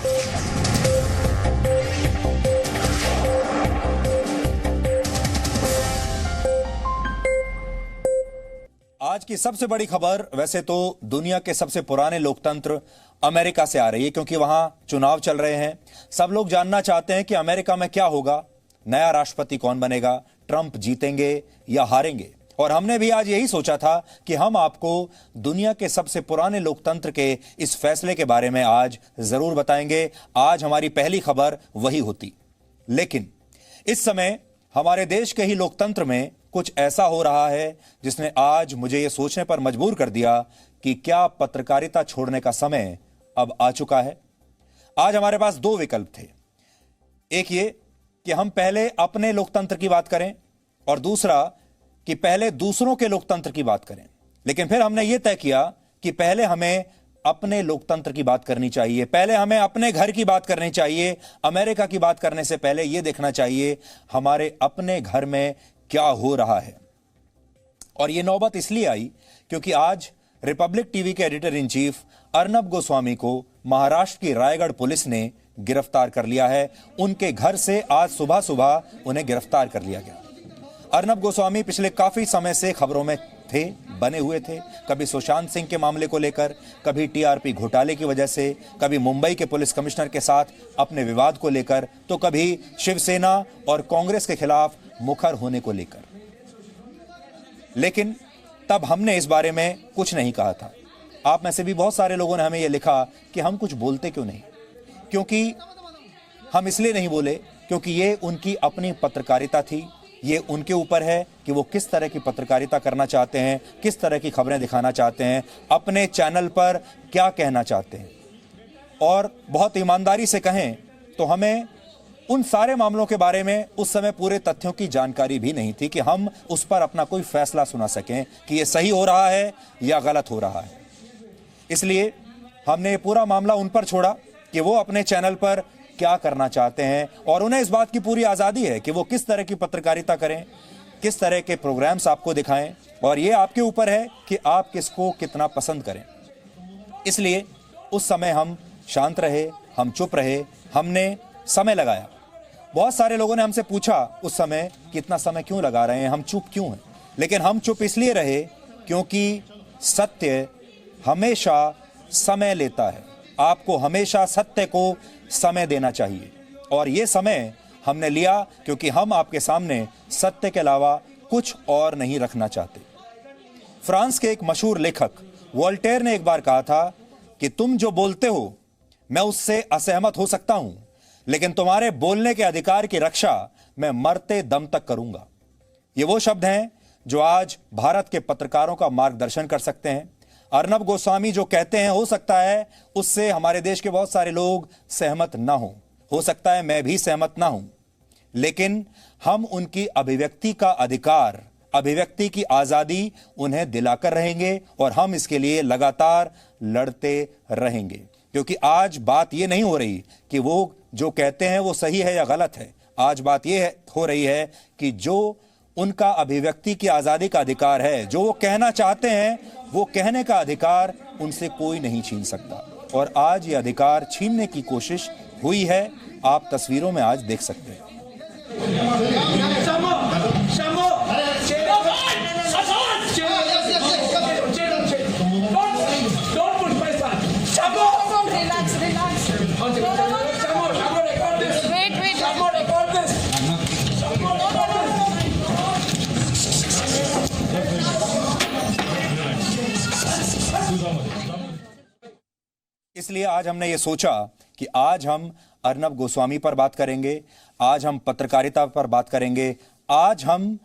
आज की सबसे बड़ी खबर वैसे तो दुनिया के सबसे पुराने लोकतंत्र अमेरिका से आ रही है, क्योंकि वहां चुनाव चल रहे हैं। सब लोग जानना चाहते हैं कि अमेरिका में क्या होगा, नया राष्ट्रपति कौन बनेगा, ट्रंप जीतेंगे या हारेंगे। और हमने भी आज यही सोचा था कि हम आपको दुनिया के सबसे पुराने लोकतंत्र के इस फैसले के बारे में आज जरूर बताएंगे। आज हमारी पहली खबर वही होती। लेकिन इस समय हमारे देश के ही लोकतंत्र में कुछ ऐसा हो रहा है जिसने आज मुझे यह सोचने पर मजबूर कर दिया कि क्या पत्रकारिता छोड़ने का समय अब आ चुका है। आज हमारे पास दो विकल्प थे। एक ये कि हम पहले अपने लोकतंत्र की बात करें और दूसरा कि पहले दूसरों के लोकतंत्र की बात करें। लेकिन फिर हमने यह तय किया कि पहले हमें अपने लोकतंत्र की बात करनी चाहिए, पहले हमें अपने घर की बात करनी चाहिए। अमेरिका की बात करने से पहले यह देखना चाहिए हमारे अपने घर में क्या हो रहा है। और यह नौबत इसलिए आई क्योंकि आज रिपब्लिक टीवी के editor in chief Arnab Goswami को महाराष्ट्र की रायगढ़ पुलिस ने गिरफ्तार कर लिया है। उनके घर से आज सुबह सुबह उन्हें गिरफ्तार कर लिया गया। अर्नब गोस्वामी पिछले काफी समय से खबरों में थे, बने हुए थे। कभी सुशांत सिंह के मामले को लेकर, कभी टीआरपी घोटाले की वजह से, कभी मुंबई के पुलिस कमिश्नर के साथ अपने विवाद को लेकर, तो कभी शिवसेना और कांग्रेस के खिलाफ मुखर होने को लेकर। लेकिन तब हमने इस बारे में कुछ नहीं कहा था। आप में से भी बहुत सारे लोगों ने हमें यह लिखा कि हम कुछ बोलते क्यों नहीं। क्योंकि हम इसलिए नहीं बोले क्योंकि ये उनकी अपनी पत्रकारिता थी। ये उनके ऊपर है कि वो किस तरह की पत्रकारिता करना चाहते हैं, किस तरह की खबरें दिखाना चाहते हैं, अपने चैनल पर क्या कहना चाहते हैं। और बहुत ईमानदारी से कहें तो हमें उन सारे मामलों के बारे में उस समय पूरे तथ्यों की जानकारी भी नहीं थी कि हम उस पर अपना कोई फैसला सुना सकें कि ये सही हो रहा है या गलत हो रहा है। इसलिए हमने ये पूरा मामला उन पर छोड़ा कि वो अपने चैनल पर क्या करना चाहते हैं और उन्हें इस बात की पूरी आज़ादी है कि वो किस तरह की पत्रकारिता करें, किस तरह के प्रोग्राम्स आपको दिखाएं, और ये आपके ऊपर है कि आप किसको कितना पसंद करें। इसलिए उस समय हम शांत रहे, हम चुप रहे, हमने समय लगाया। बहुत सारे लोगों ने हमसे पूछा उस समय कि इतना समय क्यों लगा रहे हैं, हम चुप क्यों हैं। लेकिन हम चुप इसलिए रहे क्योंकि सत्य हमेशा समय लेता है। आपको हमेशा सत्य को समय देना चाहिए, और यह समय हमने लिया क्योंकि हम आपके सामने सत्य के अलावा कुछ और नहीं रखना चाहते। फ्रांस के एक मशहूर लेखक वोल्टेयर ने एक बार कहा था कि तुम जो बोलते हो मैं उससे असहमत हो सकता हूं, लेकिन तुम्हारे बोलने के अधिकार की रक्षा मैं मरते दम तक करूंगा। ये वो शब्द हैं जो आज भारत के पत्रकारों का मार्गदर्शन कर सकते हैं। अर्नब गोस्वामी जो कहते हैं, हो सकता है उससे हमारे देश के बहुत सारे लोग सहमत ना हो सकता है मैं भी सहमत ना हूं, लेकिन हम उनकी अभिव्यक्ति का अधिकार, अभिव्यक्ति की आजादी उन्हें दिलाकर रहेंगे और हम इसके लिए लगातार लड़ते रहेंगे। क्योंकि आज बात यह नहीं हो रही कि वो जो कहते हैं वो सही है या गलत है। आज बात यह हो रही है कि जो उनका अभिव्यक्ति की आजादी का अधिकार है, जो वो कहना चाहते हैं वो कहने का अधिकार उनसे कोई नहीं छीन सकता। और आज ये अधिकार छीनने की कोशिश हुई है, आप तस्वीरों में आज देख सकते हैं। इसलिए आज हमने ये सोचा कि आज हम अर्नब गोस्वामी पर बात करेंगे, आज हम पत्रकारिता पर बात करेंगे, आज हम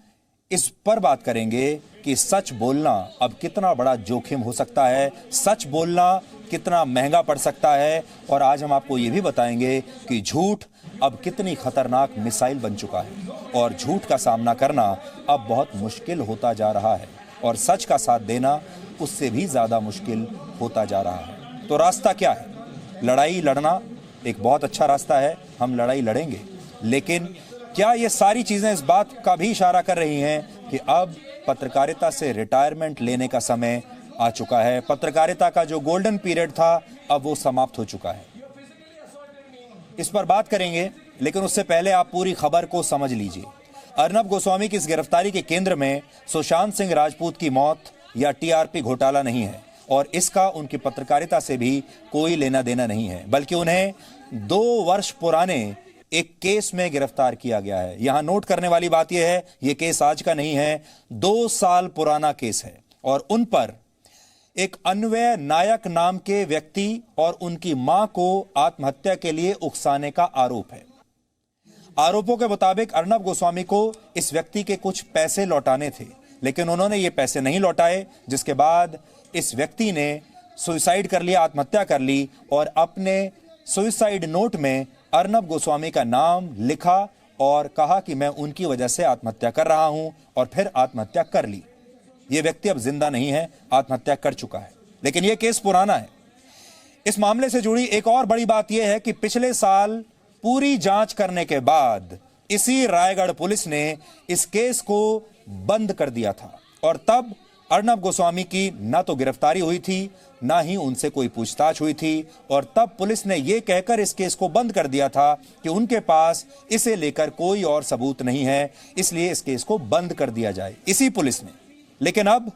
इस पर बात करेंगे कि सच बोलना अब कितना बड़ा जोखिम हो सकता है, सच बोलना कितना महंगा पड़ सकता है। और आज हम आपको ये भी बताएंगे कि झूठ अब कितनी खतरनाक मिसाइल बन चुका है और झूठ का सामना करना अब बहुत मुश्किल होता जा रहा है और सच का साथ देना उससे भी ज़्यादा मुश्किल होता जा रहा है। तो रास्ता क्या है? लड़ाई लड़ना एक बहुत अच्छा रास्ता है, हम लड़ाई लड़ेंगे, लेकिन क्या ये सारी चीज़ें इस बात का भी इशारा कर रही हैं कि अब पत्रकारिता से रिटायरमेंट लेने का समय आ चुका है? पत्रकारिता का जो गोल्डन पीरियड था अब वो समाप्त हो चुका है। इस पर बात करेंगे, लेकिन उससे पहले आप पूरी खबर को समझ लीजिए। अर्नब गोस्वामी की इस गिरफ्तारी के केंद्र में सुशांत सिंह राजपूत की मौत या टीआरपी घोटाला नहीं है, और इसका उनकी पत्रकारिता से भी कोई लेना देना नहीं है, बल्कि उन्हें 2 वर्ष पुराने एक केस में गिरफ्तार किया गया है। यहां नोट करने वाली बात यह है, यह केस आज का नहीं है, 2 साल पुराना केस है, और उन पर एक अन्वय नायक नाम के व्यक्ति और उनकी मां को आत्महत्या के लिए उकसाने का आरोप है। आरोपों के मुताबिक अर्नब गोस्वामी को इस व्यक्ति के कुछ पैसे लौटाने थे, लेकिन उन्होंने ये पैसे नहीं लौटाए, जिसके बाद इस व्यक्ति ने सुसाइड कर लिया, आत्महत्या कर ली, और अपने सुसाइड नोट में अर्नब गोस्वामी का नाम लिखा और कहा कि मैं उनकी वजह से आत्महत्या कर रहा हूं, और फिर आत्महत्या कर ली। यह व्यक्ति अब जिंदा नहीं है, आत्महत्या कर चुका है, लेकिन यह केस पुराना है। इस मामले से जुड़ी एक और बड़ी बात यह है कि पिछले साल पूरी जांच करने के बाद इसी रायगढ़ पुलिस ने इस केस को बंद कर दिया था, और तब अर्नब गोस्वामी की ना तो गिरफ्तारी हुई थी, ना ही उनसे कोई पूछताछ हुई थी, और तब पुलिस ने यह कहकर इस केस को बंद कर दिया था कि उनके पास इसे लेकर कोई और सबूत नहीं है, इसलिए इस केस को बंद कर दिया जाए, इसी पुलिस ने। लेकिन अब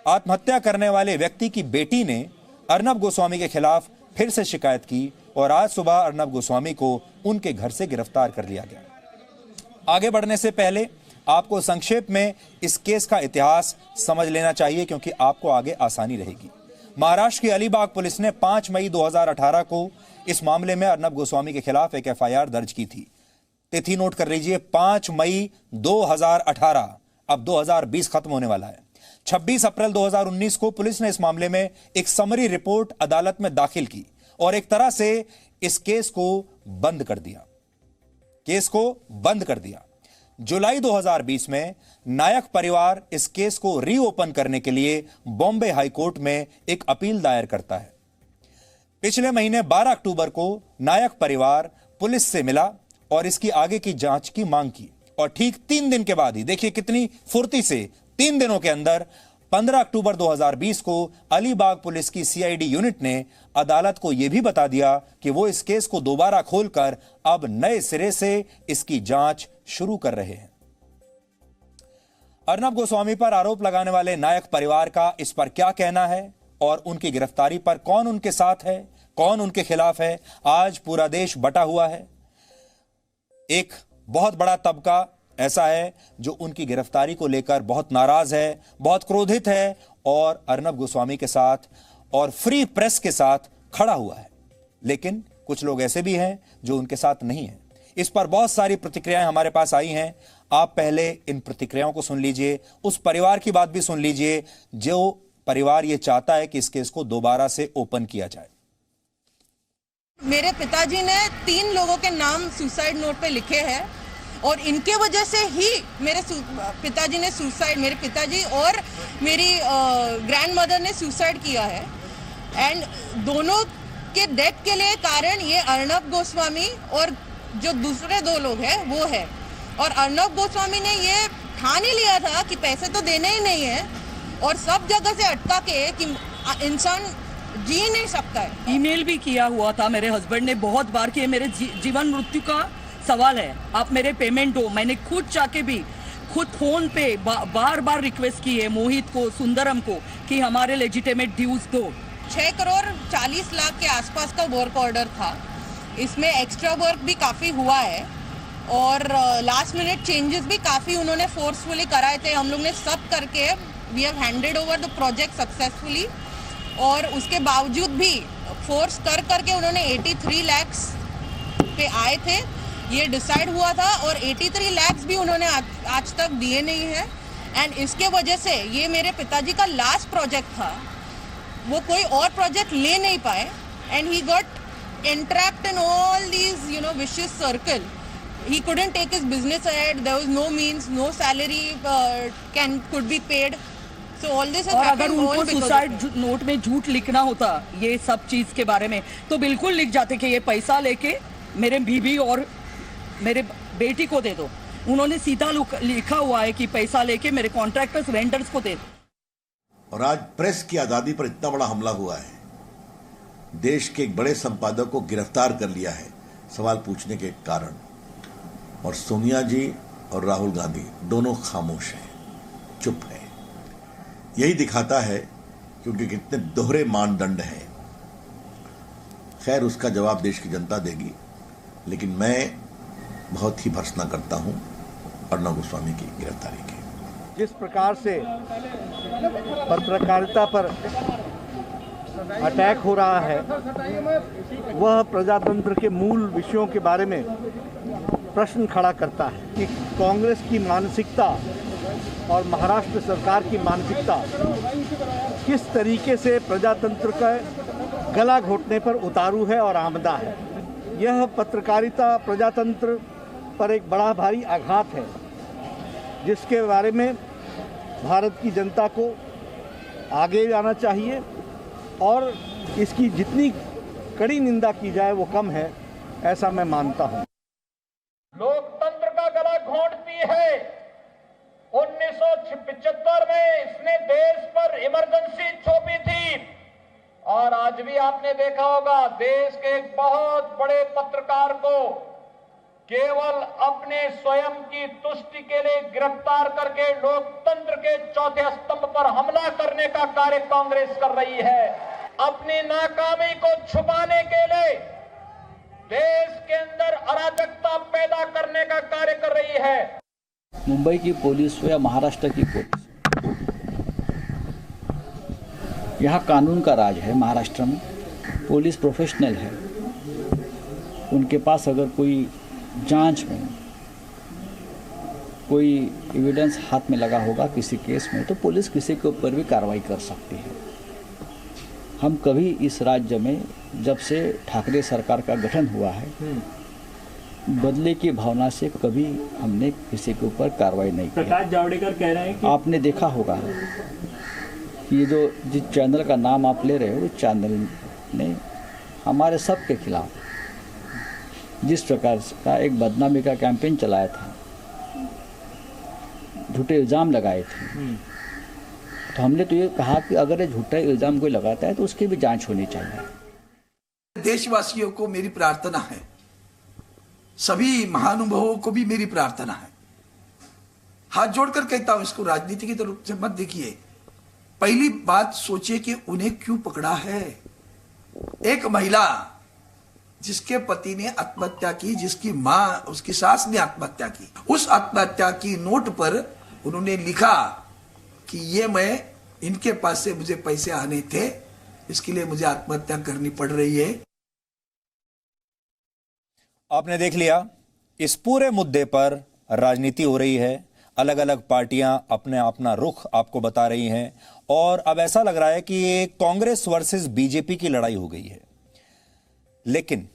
आत्महत्या करने वाले व्यक्ति की बेटी ने अर्नब गोस्वामी के खिलाफ फिर से शिकायत की, और आज सुबह अर्नब गोस्वामी को उनके घर से गिरफ्तार कर लिया गया। आगे बढ़ने से पहले आपको संक्षेप में इस केस का इतिहास समझ लेना चाहिए, क्योंकि आपको आगे आसानी रहेगी। महाराष्ट्र की अलीबाग पुलिस ने 5 मई 2018 को इस मामले में अर्नब गोस्वामी के खिलाफ एक एफआईआर दर्ज की थी। तिथि नोट कर लीजिए, 5 मई 2018। अब 2020 खत्म होने वाला है। 26 अप्रैल 2019 को पुलिस ने इस मामले में एक समरी रिपोर्ट अदालत में दाखिल की और एक तरह से इस केस को बंद कर दिया। जुलाई 2020 में नायक परिवार इस केस को रीओपन करने के लिए बॉम्बे हाईकोर्ट में एक अपील दायर करता है। पिछले महीने 12 अक्टूबर को नायक परिवार पुलिस से मिला और इसकी आगे की जांच की मांग की, और ठीक 3 दिन के बाद ही, देखिए कितनी फुर्ती से, 3 दिनों के अंदर 15 अक्टूबर 2020 को अलीबाग पुलिस की सीआईडी यूनिट ने अदालत को यह भी बता दिया कि वो इस केस को दोबारा खोलकर अब नए सिरे से इसकी जांच शुरू कर रहे हैं। अर्नब गोस्वामी पर आरोप लगाने वाले नायक परिवार का इस पर क्या कहना है और उनकी गिरफ्तारी पर कौन उनके साथ है, कौन उनके खिलाफ है, आज पूरा देश बटा हुआ है। एक बहुत बड़ा तबका ऐसा है जो उनकी गिरफ्तारी को लेकर बहुत नाराज है, बहुत क्रोधित है, और अर्नब गोस्वामी के साथ और फ्री प्रेस के साथ खड़ा हुआ है। लेकिन कुछ लोग ऐसे भी हैं जो उनके साथ नहीं हैं। इस पर बहुत सारी प्रतिक्रियाएं हमारे पास आई हैं। आप पहले इन प्रतिक्रियाओं को सुन लीजिए, उस परिवार की बात भी सुन लीजिए जो परिवार ये चाहता है कि इस केस को दोबारा से ओपन किया जाए। मेरे पिताजी ने 3 लोगों के नाम सुसाइड नोट पे लिखे हैं, और इनके वजह से ही मेरे पिताजी ने सुसाइड, मेरे पिताजी और मेरी ग्रैंड मदर ने सुसाइड किया है। एंड दोनों के डेथ के लिए कारण ये अर्नब गोस्वामी और जो दूसरे 2 लोग हैं वो है। और अर्नब गोस्वामी ने ये ठान ही लिया था कि पैसे तो देने ही नहीं है, और सब जगह से अटका के कि इंसान जी नहीं सकता है। ईमेल भी किया हुआ था मेरे हस्बैंड ने बहुत बार कि मेरे जीवन मृत्यु का सवाल है, आप मेरे पेमेंट दो। मैंने खुद जाके भी खुद फोन पे बार बार रिक्वेस्ट की है मोहित को, सुंदरम को, कि हमारे लेजिटिमेट ड्यूज दो। 6 करोड़ 40 लाख के आसपास का वर्क ऑर्डर था। इसमें एक्स्ट्रा वर्क भी काफ़ी हुआ है, और लास्ट मिनट चेंजेस भी काफ़ी उन्होंने फोर्सफुली कराए थे। हम लोग ने सब करके we have handed over the project successfully, और उसके बावजूद भी फोर्स करके उन्होंने 83 लाख पे आए थे। ये डिसाइड हुआ था, और 83 लाख भी उन्होंने आज तक दिए नहीं है। एंड इसके वजह से ये मेरे पिताजी का लास्ट प्रोजेक्ट था, वो कोई और प्रोजेक्ट ले नहीं पाए, and he got entrapped in all these vicious circle. He couldn't take his business ahead. There was no means, no salary could be paid. So all this has और happened. अगर उनको सुसाइड नोट में झूठ लिखना होता ये सब चीज के बारे में, तो बिल्कुल लिख जाते कि ये पैसा लेके मेरे बीवी और मेरे बेटी को दे दो। उन्होंने सीधा लिखा हुआ है कि पैसा लेके मेरे कॉन्ट्रैक्टर्स, वेंडर्स को दे दो। और आज प्रेस की आजादी पर इतना बड़ा हमला हुआ है, देश के एक बड़े संपादक को गिरफ्तार कर लिया है, सवाल पूछने के कारण, और सोनिया जी और राहुल गांधी दोनों खामोश हैं, चुप हैं। यही दिखाता है क्योंकि कितने दोहरे मानदंड हैं। खैर, उसका जवाब देश की जनता देगी, लेकिन मैं बहुत ही भर्त्सना करता हूं अर्नब गोस्वामी की गिरफ्तारी की। जिस प्रकार से पत्रकारिता पर अटैक हो रहा है, वह प्रजातंत्र के मूल विषयों के बारे में प्रश्न खड़ा करता है कि कांग्रेस की मानसिकता और महाराष्ट्र सरकार की मानसिकता किस तरीके से प्रजातंत्र का गला घोटने पर उतारू है और आमदा है। यह पत्रकारिता प्रजातंत्र पर एक बड़ा भारी आघात है, जिसके बारे में भारत की जनता को आगे जाना चाहिए और इसकी जितनी कड़ी निंदा की जाए वो कम है, ऐसा मैं मानता हूं। लोकतंत्र का गला घोंटती है। 1975 में इसने देश पर इमरजेंसी थोपी थी, और आज भी आपने देखा होगा देश के एक बहुत बड़े पत्रकार को केवल अपने स्वयं की तुष्टि के लिए गिरफ्तार करके लोकतंत्र के चौथे स्तंभ पर हमला करने का कार्य कांग्रेस कर रही है। अपनी नाकामी को छुपाने के लिए देश के अंदर अराजकता पैदा करने का कार्य कर रही है। मुंबई की पुलिस हो या महाराष्ट्र की पुलिस, यहाँ कानून का राज है। महाराष्ट्र में पुलिस प्रोफेशनल है। उनके पास अगर कोई जांच में कोई एविडेंस हाथ में लगा होगा किसी केस में, तो पुलिस किसी के ऊपर भी कार्रवाई कर सकती है। हम कभी इस राज्य में जब से ठाकरे सरकार का गठन हुआ है, बदले की भावना से कभी हमने किसी के ऊपर कार्रवाई नहीं की। प्रकाश जावड़ेकर कह रहे हैं कि आपने देखा होगा कि ये जो जिस चैनल का नाम आप ले रहे हो, उस चैनल ने हमारे सब के खिलाफ जिस प्रकार का एक बदनामी का कैंपेन चलाया था, झूठे इल्ज़ाम लगाए थे, तो हमने तो ये कहा कि अगर ये झूठा इल्ज़ाम कोई लगाता है तो उसकी भी जांच होनी चाहिए। देशवासियों को मेरी प्रार्थना है, सभी महानुभावों को भी मेरी प्रार्थना है, हाथ जोड़कर कहता हूं, इसको राजनीति की तरफ से मत देखिए। पहली बात सोचिए कि उन्हें क्यों पकड़ा है। एक महिला जिसके पति ने आत्महत्या की, जिसकी मां, उसकी सास ने आत्महत्या की, उस आत्महत्या की नोट पर उन्होंने लिखा कि ये मैं इनके पास से मुझे पैसे आने थे, इसके लिए मुझे आत्महत्या करनी पड़ रही है। आपने देख लिया, इस पूरे मुद्दे पर राजनीति हो रही है। अलग अलग पार्टियां अपना रुख आपको बता रही हैं, और अब ऐसा लग रहा है कि ये कांग्रेस वर्सेस बीजेपी की लड़ाई हो गई है। लेकिन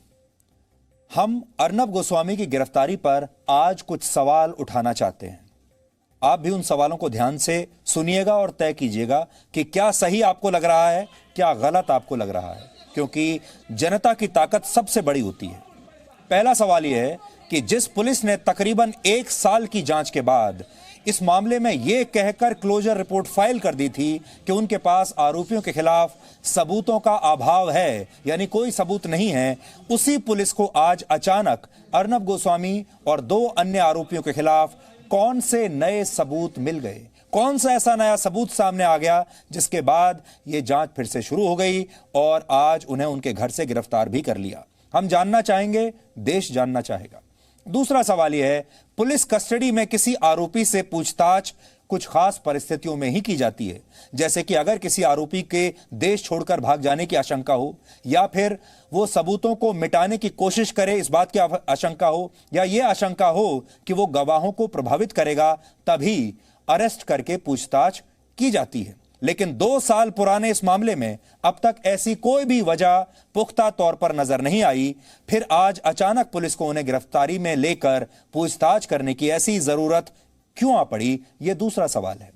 हम अर्नब गोस्वामी की गिरफ्तारी पर आज कुछ सवाल उठाना चाहते हैं। आप भी उन सवालों को ध्यान से सुनिएगा और तय कीजिएगा कि क्या सही आपको लग रहा है, क्या गलत आपको लग रहा है, क्योंकि जनता की ताकत सबसे बड़ी होती है। पहला सवाल यह है कि जिस पुलिस ने तकरीबन 1 साल की जांच के बाद इस मामले में यह कहकर क्लोजर रिपोर्ट फाइल कर दी थी कि उनके पास आरोपियों के खिलाफ सबूतों का अभाव है, यानी कोई सबूत नहीं है, उसी पुलिस को आज अचानक अर्नब गोस्वामी और 2 अन्य आरोपियों के खिलाफ कौन से नए सबूत मिल गए, कौन सा ऐसा नया सबूत सामने आ गया जिसके बाद यह जांच फिर से शुरू हो गई और आज उन्हें उनके घर से गिरफ्तार भी कर लिया। हम जानना चाहेंगे, देश जानना चाहेगा। दूसरा सवाल यह है, पुलिस कस्टडी में किसी आरोपी से पूछताछ कुछ खास परिस्थितियों में ही की जाती है, जैसे कि अगर किसी आरोपी के देश छोड़कर भाग जाने की आशंका हो, या फिर वो सबूतों को मिटाने की कोशिश करे, इस बात की आशंका हो, या ये आशंका हो कि वो गवाहों को प्रभावित करेगा, तभी अरेस्ट करके पूछताछ की जाती है। लेकिन 2 साल पुराने इस मामले में अब तक ऐसी कोई भी वजह पुख्ता तौर पर नजर नहीं आई। फिर आज अचानक पुलिस को उन्हें गिरफ्तारी में लेकर पूछताछ करने की ऐसी जरूरत क्यों आ पड़ी, यह दूसरा सवाल है।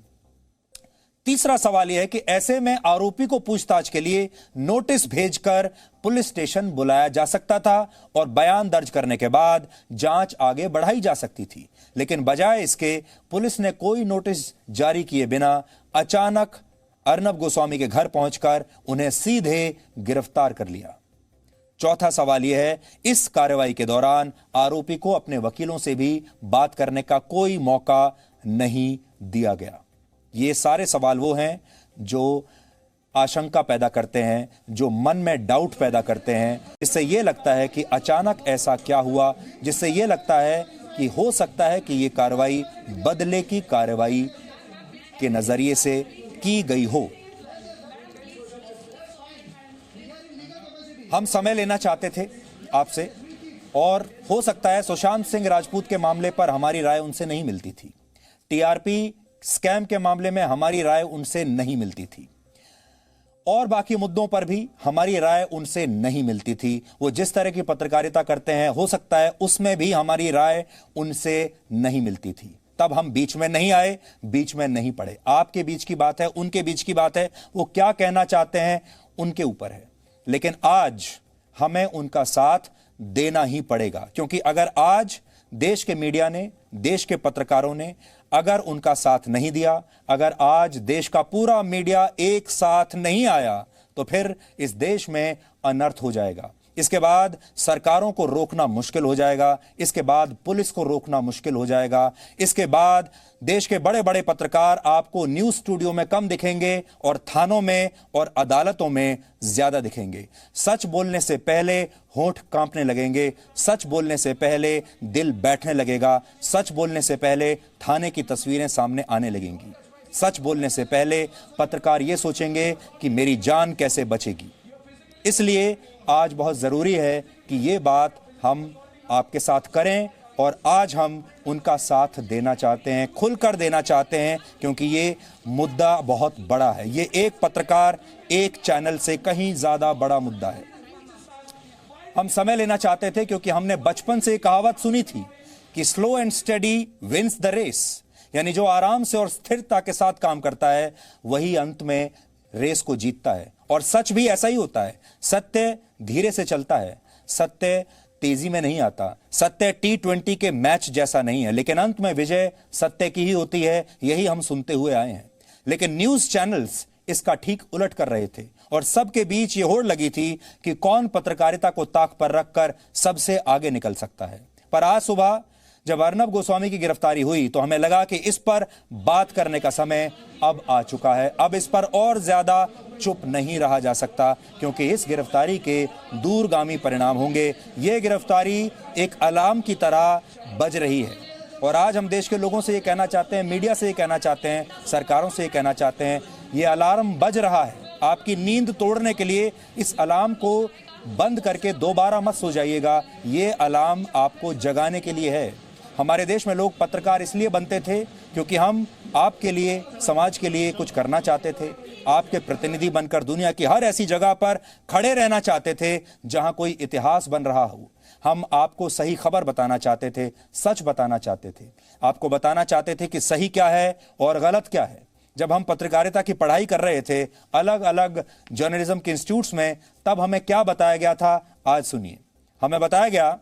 तीसरा सवाल यह है कि ऐसे में आरोपी को पूछताछ के लिए नोटिस भेजकर पुलिस स्टेशन बुलाया जा सकता था और बयान दर्ज करने के बाद जांच आगे बढ़ाई जा सकती थी, लेकिन बजाय इसके पुलिस ने कोई नोटिस जारी किए बिना अचानक अर्नब गोस्वामी के घर पहुंचकर उन्हें सीधे गिरफ्तार कर लिया। चौथा सवाल यह है, इस कार्रवाई के दौरान आरोपी को अपने वकीलों से भी बात करने का कोई मौका नहीं दिया गया। ये सारे सवाल वो हैं जो आशंका पैदा करते हैं, जो मन में डाउट पैदा करते हैं, जिससे ये लगता है कि अचानक ऐसा क्या हुआ, जिससे ये लगता है कि हो सकता है कि ये कार्रवाई बदले की कार्रवाई के नजरिए से की गई हो। हम समय लेना चाहते थे आपसे, और हो सकता है सुशांत सिंह राजपूत के मामले पर हमारी राय उनसे नहीं मिलती थी, टीआरपी स्कैम के मामले में हमारी राय उनसे नहीं मिलती थी, और बाकी मुद्दों पर भी हमारी राय उनसे नहीं मिलती थी। वो जिस तरह की पत्रकारिता करते हैं, हो सकता है उसमें भी हमारी राय उनसे नहीं मिलती थी। तब हम बीच में नहीं आए, बीच में नहीं पड़े। आपके बीच की बात है, उनके बीच की बात है, वो क्या कहना चाहते हैं उनके ऊपर है। लेकिन आज हमें उनका साथ देना ही पड़ेगा, क्योंकि अगर आज देश के मीडिया ने, देश के पत्रकारों ने अगर उनका साथ नहीं दिया, अगर आज देश का पूरा मीडिया एक साथ नहीं आया, तो फिर इस देश में अनर्थ हो जाएगा। इसके बाद सरकारों को रोकना मुश्किल हो जाएगा, इसके बाद पुलिस को रोकना मुश्किल हो जाएगा, इसके बाद देश के बड़े बड़े पत्रकार आपको न्यूज स्टूडियो में कम दिखेंगे और थानों में और अदालतों में ज्यादा दिखेंगे। सच बोलने से पहले होंठ कांपने लगेंगे, सच बोलने से पहले दिल बैठने लगेगा, सच बोलने से पहले थाने की तस्वीरें सामने आने लगेंगी, सच बोलने से पहले पत्रकार ये सोचेंगे कि मेरी जान कैसे बचेगी। इसलिए आज बहुत जरूरी है कि ये बात हम आपके साथ करें, और आज हम उनका साथ देना चाहते हैं, खुलकर देना चाहते हैं, क्योंकि ये मुद्दा बहुत बड़ा है। ये एक पत्रकार, एक चैनल से कहीं ज्यादा बड़ा मुद्दा है। हम समय लेना चाहते थे क्योंकि हमने बचपन से कहावत सुनी थी कि slow and steady wins the race, यानी जो आराम से और स्थिरता के साथ काम करता है वही अंत में रेस को जीतता है। और सच भी ऐसा ही होता है। सत्य धीरे से चलता है, सत्य तेजी में नहीं आता, सत्य T20 के मैच जैसा नहीं है, लेकिन अंत में विजय सत्य की ही होती है। यही हम सुनते हुए आए हैं। लेकिन न्यूज चैनल्स इसका ठीक उलट कर रहे थे, और सबके बीच ये होड़ लगी थी कि कौन पत्रकारिता को ताक पर रखकर सबसे आगे निकल सकता है। पर आज सुबह जब अर्नब गोस्वामी की गिरफ्तारी हुई तो हमें लगा कि इस पर बात करने का समय अब आ चुका है। अब इस पर और ज्यादा चुप नहीं रहा जा सकता, क्योंकि इस गिरफ्तारी के दूरगामी परिणाम होंगे। ये गिरफ्तारी एक अलार्म की तरह बज रही है, और आज हम देश के लोगों से ये कहना चाहते हैं, मीडिया से ये कहना चाहते हैं, सरकारों से ये कहना चाहते हैं, ये अलार्म बज रहा है। आपकी नींद तोड़ने के लिए इस अलार्म को बंद करके दोबारा मत सो जाइएगा। ये अलार्म आपको जगाने के लिए है। हमारे देश में लोग पत्रकार इसलिए बनते थे क्योंकि हम आपके लिए, समाज के लिए कुछ करना चाहते थे। आपके प्रतिनिधि बनकर दुनिया की हर ऐसी जगह पर खड़े रहना चाहते थे जहां कोई इतिहास बन रहा हो। हम आपको सही खबर बताना चाहते थे, सच बताना चाहते थे, आपको बताना चाहते थे कि सही क्या है और गलत क्या है। जब हम पत्रकारिता की पढ़ाई कर रहे थे अलग अलग जर्नलिज्म के इंस्टीट्यूट्स में, तब हमें क्या बताया गया था, आज सुनिए। हमें बताया गया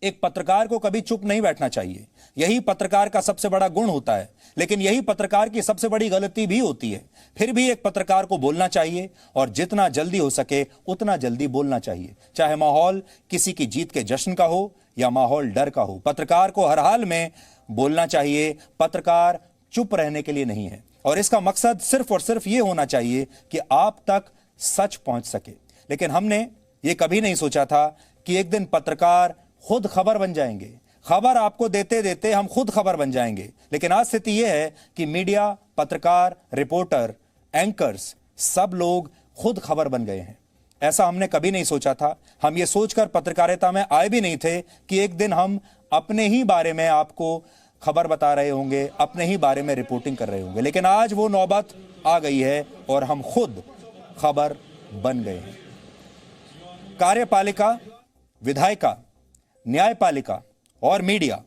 एक पत्रकार को कभी चुप नहीं बैठना चाहिए, यही पत्रकार का सबसे बड़ा गुण होता है, लेकिन यही पत्रकार की सबसे बड़ी गलती भी होती है। फिर भी एक पत्रकार को बोलना चाहिए, और जितना जल्दी हो सके उतना जल्दी बोलना चाहिए, चाहे माहौल किसी की जीत के जश्न का हो या माहौल डर का हो। पत्रकार को हर हाल में बोलना चाहिए। पत्रकार चुप रहने के लिए नहीं है, और इसका मकसद सिर्फ और सिर्फ ये होना चाहिए कि आप तक सच पहुंच सके। लेकिन हमने ये कभी नहीं सोचा था कि एक दिन पत्रकार खुद खबर बन जाएंगे, खबर आपको देते देते हम खुद खबर बन जाएंगे। लेकिन आज स्थिति यह है कि मीडिया, पत्रकार, रिपोर्टर, एंकर्स, सब लोग खुद खबर बन गए हैं। ऐसा हमने कभी नहीं सोचा था। हम ये सोचकर पत्रकारिता में आए भी नहीं थे कि एक दिन हम अपने ही बारे में आपको खबर बता रहे होंगे, अपने ही बारे में रिपोर्टिंग कर रहे होंगे। लेकिन आज वो नौबत आ गई है और हम खुद खबर बन गए हैं। कार्यपालिका, विधायिका, न्यायपालिका और मीडिया,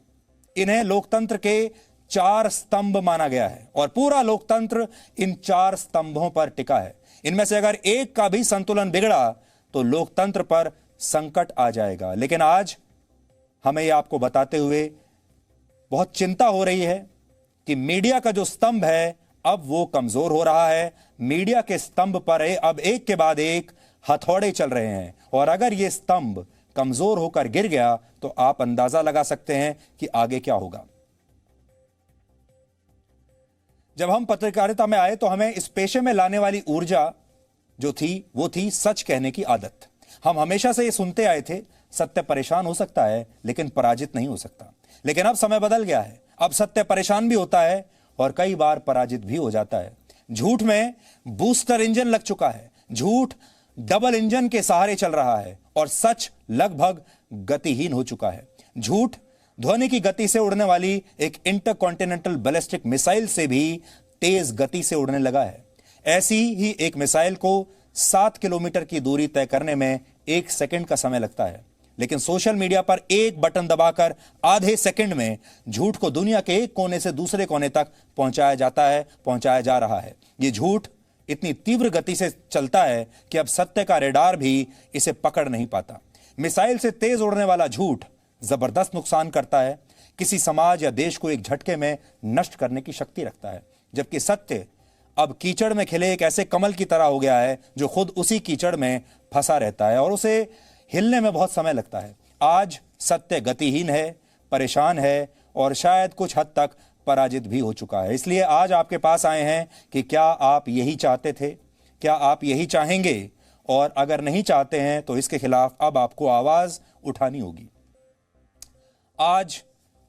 इन्हें लोकतंत्र के 4 स्तंभ माना गया है, और पूरा लोकतंत्र इन 4 स्तंभों पर टिका है। इनमें से अगर एक का भी संतुलन बिगड़ा तो लोकतंत्र पर संकट आ जाएगा। लेकिन आज हमें यह आपको बताते हुए बहुत चिंता हो रही है कि मीडिया का जो स्तंभ है अब वो कमजोर हो रहा है। मीडिया के स्तंभ पर अब एक के बाद एक हथौड़े चल रहे हैं, और अगर ये स्तंभ कमजोर होकर गिर गया तो आप अंदाजा लगा सकते हैं कि आगे क्या होगा। जब हम पत्रकारिता में आए तो हमें इस पेशे में लाने वाली ऊर्जा जो थी वो थी सच कहने की आदत। हम हमेशा से ये सुनते आए थे, सत्य परेशान हो सकता है लेकिन पराजित नहीं हो सकता। लेकिन अब समय बदल गया है, अब सत्य परेशान भी होता है और कई बार पराजित भी हो जाता है। झूठ में बूस्टर इंजन लग चुका है, झूठ डबल इंजन के सहारे चल रहा है और सच लगभग गतिहीन हो चुका है। झूठ ध्वनि की गति से उड़ने वाली एक इंटरकॉन्टिनेंटल बैलिस्टिक मिसाइल से भी तेज गति से उड़ने लगा है। ऐसी ही एक मिसाइल को 7 किलोमीटर की दूरी तय करने में 1 सेकंड का समय लगता है, लेकिन सोशल मीडिया पर एक बटन दबाकर आधे सेकंड में झूठ को दुनिया के एक कोने से दूसरे कोने तक पहुंचाया जा रहा है। ये झूठ इतनी तीव्र गति से चलता है कि अब सत्य का रेडार भी इसे पकड़ नहीं पाता। मिसाइल से तेज उड़ने वाला झूठ जबरदस्त नुकसान करता है, किसी समाज या देश को एक झटके में नष्ट करने की शक्ति रखता है, जबकि सत्य अब कीचड़ में खिले एक ऐसे कमल की तरह हो गया है जो खुद उसी कीचड़ में फंसा रहता है और उसे हिलने में बहुत समय लगता है। आज सत्य गतिहीन है, परेशान है और शायद कुछ हद तक पराजित भी हो चुका है। इसलिए आज आपके पास आए हैं कि क्या आप यही चाहते थे, क्या आप यही चाहेंगे, और अगर नहीं चाहते हैं तो इसके खिलाफ अब आपको आवाज उठानी होगी। आज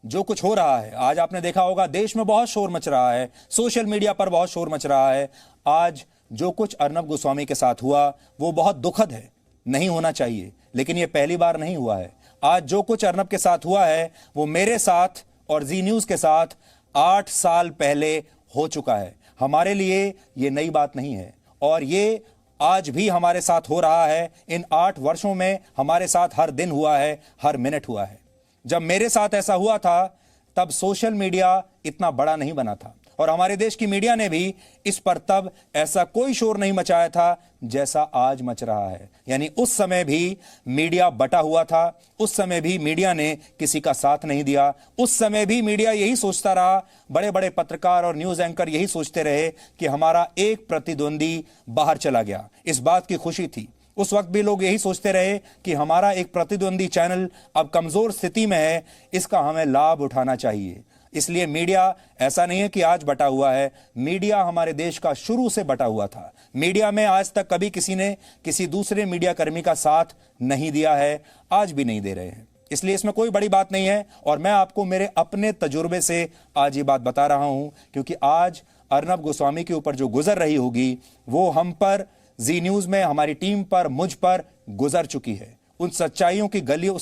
जो कुछ हो रहा है, आज आपने देखा होगा देश में बहुत शोर मच रहा है, सोशल मीडिया पर बहुत शोर मच रहा है। आज जो कुछ अर्नब गोस्वामी के साथ हुआ वो बहुत दुखद है, नहीं होना चाहिए, लेकिन ये पहली बार नहीं हुआ है। आज जो कुछ अर्नब के साथ हुआ है वो मेरे साथ और जी न्यूज के साथ 8 साल पहले हो चुका है। हमारे लिए ये नई बात नहीं है और ये आज भी हमारे साथ हो रहा है। इन 8 वर्षों में हमारे साथ हर दिन हुआ है, हर मिनट हुआ है। जब मेरे साथ ऐसा हुआ था तब सोशल मीडिया इतना बड़ा नहीं बना था और हमारे देश की मीडिया ने भी इस पर तब ऐसा कोई शोर नहीं मचाया था जैसा आज मच रहा है। यानी उस समय भी मीडिया बटा हुआ था, उस समय भी मीडिया ने किसी का साथ नहीं दिया, उस समय भी मीडिया यही सोचता रहा, बड़े बड़े पत्रकार और न्यूज एंकर यही सोचते रहे कि हमारा एक प्रतिद्वंदी बाहर चला गया। इस बात की खुशी थी। उस वक्त भी लोग यही सोचते रहे कि हमारा एक प्रतिद्वंदी चैनल अब कमजोर स्थिति में है, इसका हमें लाभ उठाना चाहिए। इसलिए मीडिया ऐसा नहीं है कि आज बटा हुआ है, मीडिया हमारे देश का शुरू से बटा हुआ था। मीडिया में आज तक कभी किसी ने किसी दूसरे मीडिया कर्मी का साथ नहीं दिया है, आज भी नहीं दे रहे हैं। इसलिए इसमें कोई बड़ी बात नहीं है और मैं आपको मेरे अपने तजुर्बे से आज ये बात बता रहा हूं, क्योंकि आज अर्नब गोस्वामी के ऊपर जो गुजर रही होगी वो हम पर, जी न्यूज में हमारी टीम पर, मुझ पर गुजर चुकी है। उन सच्चाइयों की गलियों,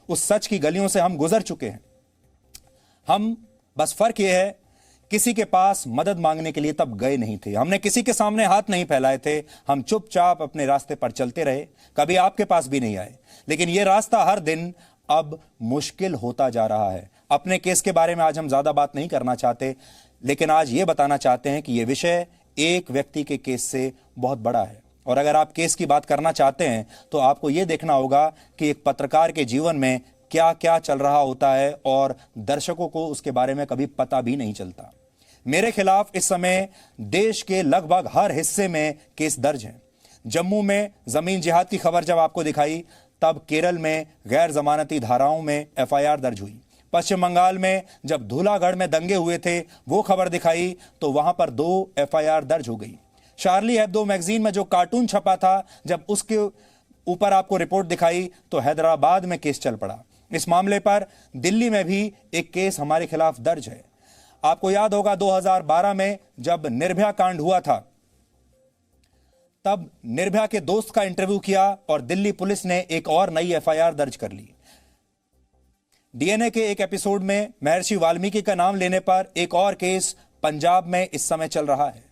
उस सच की गलियों से हम गुजर चुके हैं। हम बस फर्क यह है किसी के पास मदद मांगने के लिए तब गए नहीं थे, हमने किसी के सामने हाथ नहीं फैलाए थे, हम चुपचाप अपने रास्ते पर चलते रहे, कभी आपके पास भी नहीं आए। लेकिन यह रास्ता हर दिन अब मुश्किल होता जा रहा है। अपने केस के बारे में आज हम ज्यादा बात नहीं करना चाहते, लेकिन आज यह बताना चाहते हैं कि यह विषय एक व्यक्ति के केस से बहुत बड़ा है। और अगर आप केस की बात करना चाहते हैं तो आपको यह देखना होगा कि एक पत्रकार के जीवन में क्या क्या चल रहा होता है और दर्शकों को उसके बारे में कभी पता भी नहीं चलता। मेरे खिलाफ इस समय देश के लगभग हर हिस्से में केस दर्ज हैं। जम्मू में जमीन जिहाद की खबर जब आपको दिखाई, तब केरल में गैर जमानती धाराओं में एफआईआर दर्ज हुई। पश्चिम बंगाल में जब धूलागढ़ में दंगे हुए थे वो खबर दिखाई तो वहां पर 2 एफआईआर दर्ज हो गई। शार्ली हेब्दो मैगजीन में जो कार्टून छपा था, जब उसके ऊपर आपको रिपोर्ट दिखाई तो हैदराबाद में केस चल पड़ा। इस मामले पर दिल्ली में भी एक केस हमारे खिलाफ दर्ज है। आपको याद होगा 2012 में जब निर्भया कांड हुआ था, तब निर्भया के दोस्त का इंटरव्यू किया और दिल्ली पुलिस ने एक और नई एफआईआर दर्ज कर ली। डीएनए के एक एपिसोड में महर्षि वाल्मीकि का नाम लेने पर एक और केस पंजाब में इस समय चल रहा है।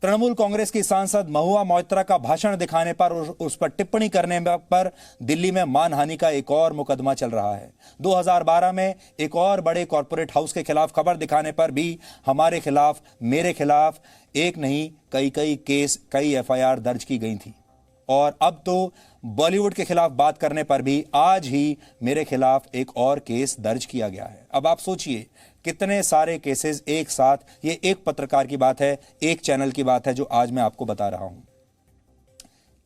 तृणमूल कांग्रेस की सांसद महुआ मोइत्रा का भाषण दिखाने पर उस पर टिप्पणी करने पर दिल्ली में मानहानि का एक और मुकदमा चल रहा है। 2012 में एक और बड़े कॉरपोरेट हाउस के खिलाफ खबर दिखाने पर भी हमारे खिलाफ, मेरे खिलाफ एक नहीं कई केस, कई एफआईआर दर्ज की गई थी। और अब तो बॉलीवुड के खिलाफ बात करने पर भी आज ही मेरे खिलाफ एक और केस दर्ज किया गया है। अब आप सोचिए कितने सारे केसेस एक साथ, ये एक पत्रकार की बात है, एक चैनल की बात है जो आज मैं आपको बता रहा हूं।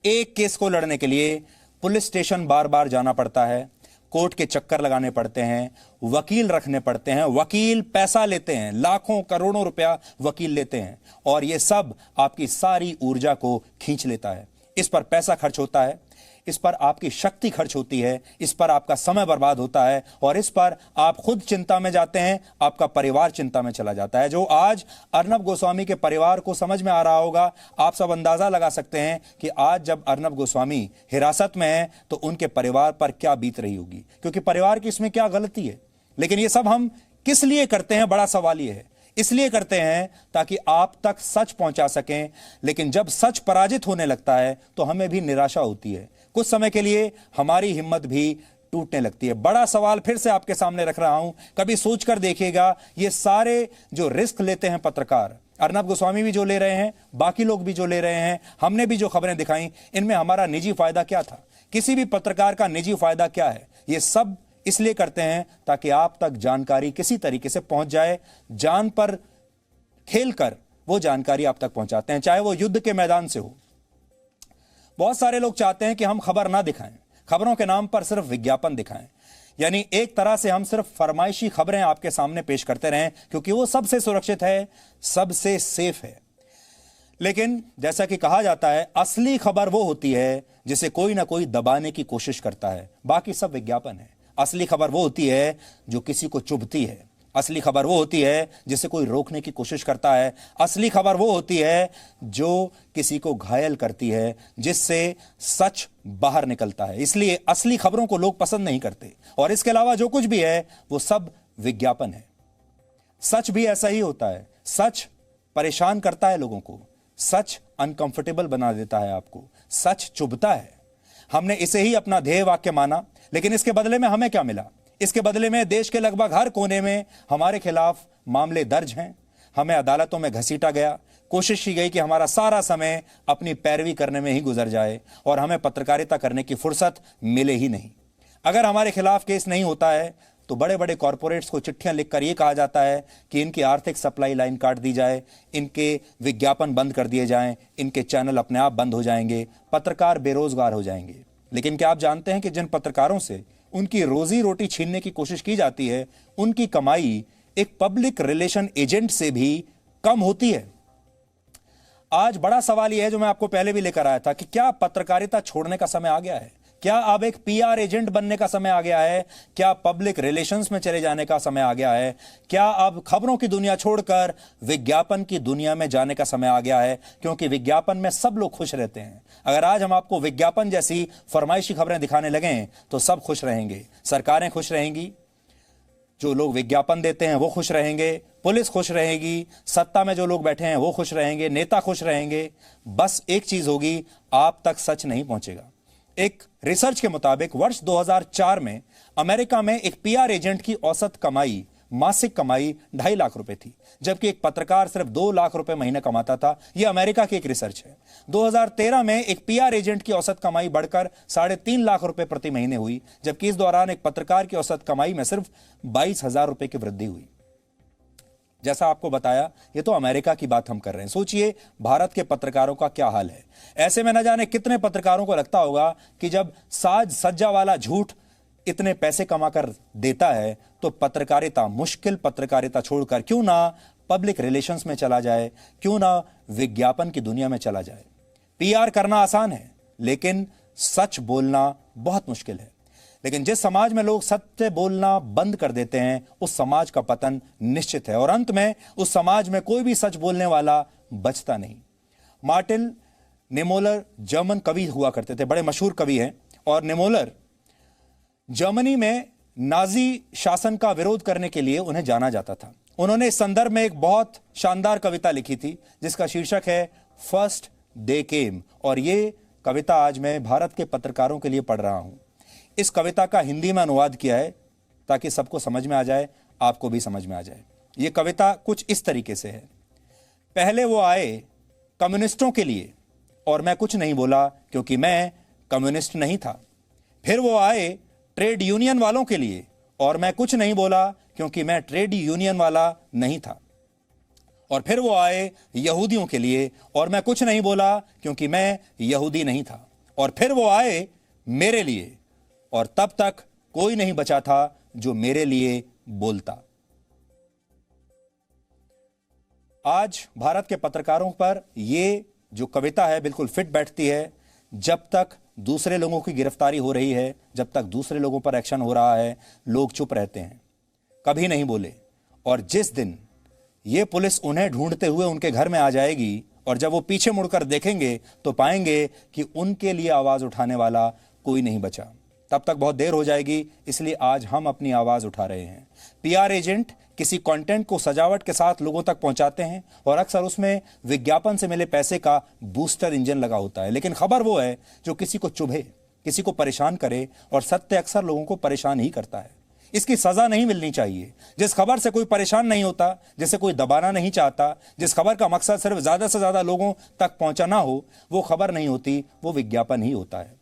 एक केस को लड़ने के लिए पुलिस स्टेशन बार बार जाना पड़ता है, कोर्ट के चक्कर लगाने पड़ते हैं, वकील रखने पड़ते हैं, वकील पैसा लेते हैं, लाखों करोड़ों रुपया वकील लेते हैं, और ये सब आपकी सारी ऊर्जा को खींच लेता है। इस पर पैसा खर्च होता है, इस पर आपकी शक्ति खर्च होती है, इस पर आपका समय बर्बाद होता है, और इस पर आप खुद चिंता में जाते हैं, आपका परिवार चिंता में चला जाता है। जो आज अर्नब गोस्वामी के परिवार को समझ में आ रहा होगा, आप सब अंदाजा लगा सकते हैं कि आज जब अर्नब गोस्वामी हिरासत में है तो उनके परिवार पर क्या बीत रही होगी, क्योंकि परिवार की इसमें क्या गलती है। लेकिन ये सब हम किस लिए करते हैं, बड़ा सवाल ये है। इसलिए करते हैं ताकि आप तक सच पहुंचा सकें, लेकिन जब सच पराजित होने लगता है तो हमें भी निराशा होती है, कुछ समय के लिए हमारी हिम्मत भी टूटने लगती है। बड़ा सवाल फिर से आपके सामने रख रहा हूं, कभी सोचकर देखिएगा, ये सारे जो रिस्क लेते हैं पत्रकार, अर्नब गोस्वामी भी जो ले रहे हैं, बाकी लोग भी जो ले रहे हैं, हमने भी जो खबरें दिखाई, इनमें हमारा निजी फायदा क्या था? किसी भी पत्रकार का निजी फायदा क्या है? ये सब इसलिए करते हैं ताकि आप तक जानकारी किसी तरीके से पहुंच जाए। जान पर खेलकर वो जानकारी आप तक पहुंचाते हैं, चाहे वो युद्ध के मैदान से हो। बहुत सारे लोग चाहते हैं कि हम खबर ना दिखाएं, खबरों के नाम पर सिर्फ विज्ञापन दिखाएं, यानी एक तरह से हम सिर्फ फरमाइशी खबरें आपके सामने पेश करते रहें, क्योंकि वो सबसे सुरक्षित है, सबसे सेफ है। लेकिन जैसा कि कहा जाता है, असली खबर वो होती है जिसे कोई ना कोई दबाने की कोशिश करता है, बाकी सब विज्ञापन है। असली खबर वो होती है जो किसी को चुभती है, असली खबर वो होती है जिसे कोई रोकने की कोशिश करता है, असली खबर वो होती है जो किसी को घायल करती है, जिससे सच बाहर निकलता है। इसलिए असली खबरों को लोग पसंद नहीं करते, और इसके अलावा जो कुछ भी है वो सब विज्ञापन है। सच भी ऐसा ही होता है, सच परेशान करता है लोगों को, सच अनकंफर्टेबल बना देता है आपको, सच चुभता है। हमने इसे ही अपना ध्येय वाक्य माना, लेकिन इसके बदले में हमें क्या मिला? इसके बदले में देश के लगभग हर कोने में हमारे खिलाफ मामले दर्ज हैं, हमें अदालतों में घसीटा गया, कोशिश की गई कि हमारा सारा समय अपनी पैरवी करने में ही गुजर जाए और हमें पत्रकारिता करने की फुर्सत मिले ही नहीं। अगर हमारे खिलाफ केस नहीं होता है तो बड़े बड़े कॉरपोरेट्स को चिट्ठियां लिखकर यह कहा जाता है कि इनकी आर्थिक सप्लाई लाइन काट दी जाए, इनके विज्ञापन बंद कर दिए जाएं, इनके चैनल अपने आप बंद हो जाएंगे, पत्रकार बेरोजगार हो जाएंगे। लेकिन क्या आप जानते हैं कि जिन पत्रकारों से उनकी रोजी रोटी छीनने की कोशिश की जाती है, उनकी कमाई एक पब्लिक रिलेशन एजेंट से भी कम होती है। आज बड़ा सवाल यह है, जो मैं आपको पहले भी लेकर आया था, कि क्या पत्रकारिता छोड़ने का समय आ गया है? क्या अब एक पीआर एजेंट बनने का समय आ गया है? क्या पब्लिक रिलेशंस में चले जाने का समय आ गया है? क्या अब खबरों की दुनिया छोड़कर विज्ञापन की दुनिया में जाने का समय आ गया है? क्योंकि विज्ञापन में सब लोग खुश रहते हैं। अगर आज हम आपको विज्ञापन जैसी फरमाइशी खबरें दिखाने लगें तो सब खुश रहेंगे, सरकारें खुश रहेंगी, जो लोग विज्ञापन देते हैं वो खुश रहेंगे, पुलिस खुश रहेगी, सत्ता में जो लोग बैठे हैं वो खुश रहेंगे, नेता खुश रहेंगे। बस एक चीज होगी, आप तक सच नहीं पहुंचेगा। एक रिसर्च के मुताबिक वर्ष 2004 में अमेरिका में एक पीआर एजेंट की औसत कमाई, मासिक कमाई 2.5 लाख रुपए थी, जबकि एक पत्रकार सिर्फ 2 लाख रुपए महीने कमाता था। यह अमेरिका की एक रिसर्च है। 2013 में एक पीआर एजेंट की औसत कमाई बढ़कर 3.5 लाख रुपए प्रति महीने हुई, जबकि इस दौरान एक पत्रकार की औसत कमाई में सिर्फ 22,000 रुपए की वृद्धि हुई। जैसा आपको बताया, ये तो अमेरिका की बात हम कर रहे हैं। सोचिए भारत के पत्रकारों का क्या हाल है। ऐसे में न जाने कितने पत्रकारों को लगता होगा कि जब साज सज्जा वाला झूठ इतने पैसे कमाकर देता है तो पत्रकारिता, मुश्किल पत्रकारिता छोड़कर क्यों ना पब्लिक रिलेशंस में चला जाए, क्यों ना विज्ञापन की दुनिया में चला जाए। पीआर करना आसान है, लेकिन सच बोलना बहुत मुश्किल है। लेकिन जिस समाज में लोग सत्य बोलना बंद कर देते हैं, उस समाज का पतन निश्चित है, और अंत में उस समाज में कोई भी सच बोलने वाला बचता नहीं। मार्टिन निमोलर जर्मन कवि हुआ करते थे, बड़े मशहूर कवि हैं, और निमोलर जर्मनी में नाजी शासन का विरोध करने के लिए उन्हें जाना जाता था। उन्होंने इस संदर्भ में एक बहुत शानदार कविता लिखी थी जिसका शीर्षक है फर्स्ट दे केम, और ये कविता आज मैं भारत के पत्रकारों के लिए पढ़ रहा हूं। इस कविता का हिंदी में अनुवाद किया है ताकि सबको समझ में आ जाए, आपको भी समझ में आ जाए। यह कविता कुछ इस तरीके से है। पहले वो आए कम्युनिस्टों के लिए और मैं कुछ नहीं बोला क्योंकि मैं कम्युनिस्ट नहीं था। फिर वो आए ट्रेड यूनियन वालों के लिए और मैं कुछ नहीं बोला क्योंकि मैं ट्रेड यूनियन वाला नहीं था। और फिर वो आए यहूदियों के लिए और मैं कुछ नहीं बोला क्योंकि मैं यहूदी नहीं था। और फिर वो आए मेरे लिए, और तब तक कोई नहीं बचा था जो मेरे लिए बोलता। आज भारत के पत्रकारों पर यह जो कविता है बिल्कुल फिट बैठती है। जब तक दूसरे लोगों की गिरफ्तारी हो रही है, जब तक दूसरे लोगों पर एक्शन हो रहा है, लोग चुप रहते हैं, कभी नहीं बोले। और जिस दिन ये पुलिस उन्हें ढूंढते हुए उनके घर में आ जाएगी और जब वो पीछे मुड़कर देखेंगे तो पाएंगे कि उनके लिए आवाज उठाने वाला कोई नहीं बचा। तब तक बहुत देर हो जाएगी, इसलिए आज हम अपनी आवाज उठा रहे हैं। पीआर एजेंट किसी कंटेंट को सजावट के साथ लोगों तक पहुंचाते हैं और अक्सर उसमें विज्ञापन से मिले पैसे का बूस्टर इंजन लगा होता है, लेकिन खबर वो है जो किसी को चुभे, किसी को परेशान करे, और सत्य अक्सर लोगों को परेशान ही करता है। इसकी सजा नहीं मिलनी चाहिए। जिस खबर से कोई परेशान नहीं होता, जिसे कोई दबाना नहीं चाहता, जिस खबर का मकसद सिर्फ ज्यादा से ज्यादा लोगों तक पहुंचाना हो, वो खबर नहीं होती, वो विज्ञापन ही होता है।